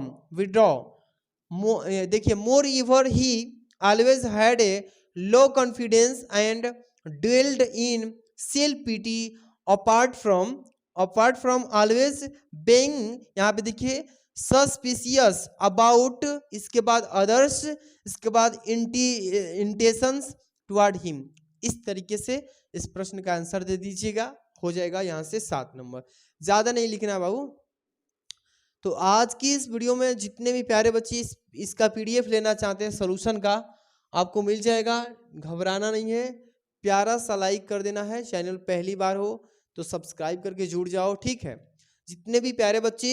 देखिए moreover he always had a low confidence and dwelled in self pity apart from always being, यहाँ पे देखिए सस्पिशियस अबाउट, इसके बाद अदर्स, इसके बाद इंटेंशंस टुवर्ड हिम, इस तरीके से इस प्रश्न का आंसर दे दीजिएगा, हो जाएगा यहाँ से 7 नंबर, ज्यादा नहीं लिखना बाबू। तो आज की इस वीडियो में जितने भी प्यारे बच्चे इसका PDF लेना चाहते हैं सॉल्यूशन का, आपको मिल जाएगा, घबराना नहीं है, प्यारा सा लाइक कर देना है, चैनल पहली बार हो तो सब्सक्राइब करके जुड़ जाओ, ठीक है। जितने भी प्यारे बच्चे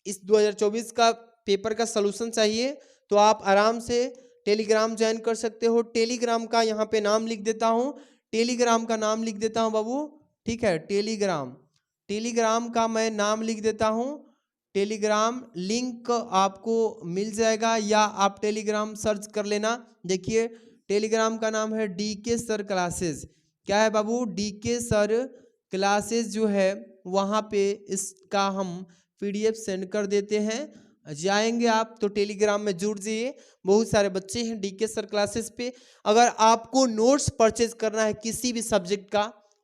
इस 2024 का पेपर का सॉल्यूशन चाहिए तो आप आराम से टेलीग्राम ज्वाइन कर सकते हो। टेलीग्राम का यहाँ पे नाम लिख देता हूँ, टेलीग्राम का नाम लिख देता हूँ बाबू, ठीक है। टेलीग्राम का मैं नाम लिख देता हूँ, टेलीग्राम लिंक आपको मिल जाएगा, या आप टेलीग्राम सर्च कर लेना। देखिए टेलीग्राम का नाम है DK सर क्लासेस, क्या है बाबू, DK सर क्लासेस जो है वहाँ पे इसका हम PDF सेंड कर देते हैं, जाएंगे आप तो टेलीग्राम में जुड़ जाइए। बहुत सारे बच्चे हैं DK सर क्लासेस पे। अगर आपको नोट्स परचेज करना है किसी भी सब्जेक्ट का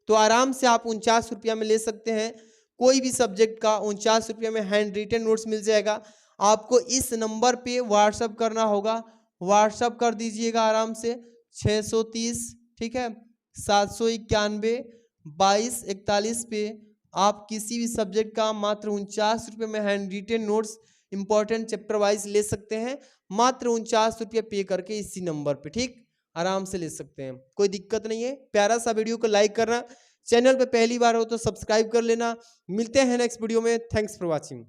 तो आराम से आप 49 रुपया में ले सकते हैं, कोई भी सब्जेक्ट का 49 रुपये में हैंड रिटन नोट्स मिल जाएगा। आपको इस नंबर पे व्हाट्सअप करना होगा, व्हाट्सअप कर दीजिएगा आराम से 630, ठीक है, 791 2241 पे आप किसी भी सब्जेक्ट का मात्र 49 रुपये में handwritten notes important chapter wise ले सकते हैं, मात्र 49 रुपये पे करके इसी नंबर पे, ठीक, आराम से ले सकते हैं, कोई दिक्कत नहीं है। प्यारा सा वीडियो को लाइक करना, चैनल पे पहली बार हो तो सब्सक्राइब कर लेना। मिलते हैं नेक्स्ट वीडियो में, थैंक्स फॉर वॉचिंग।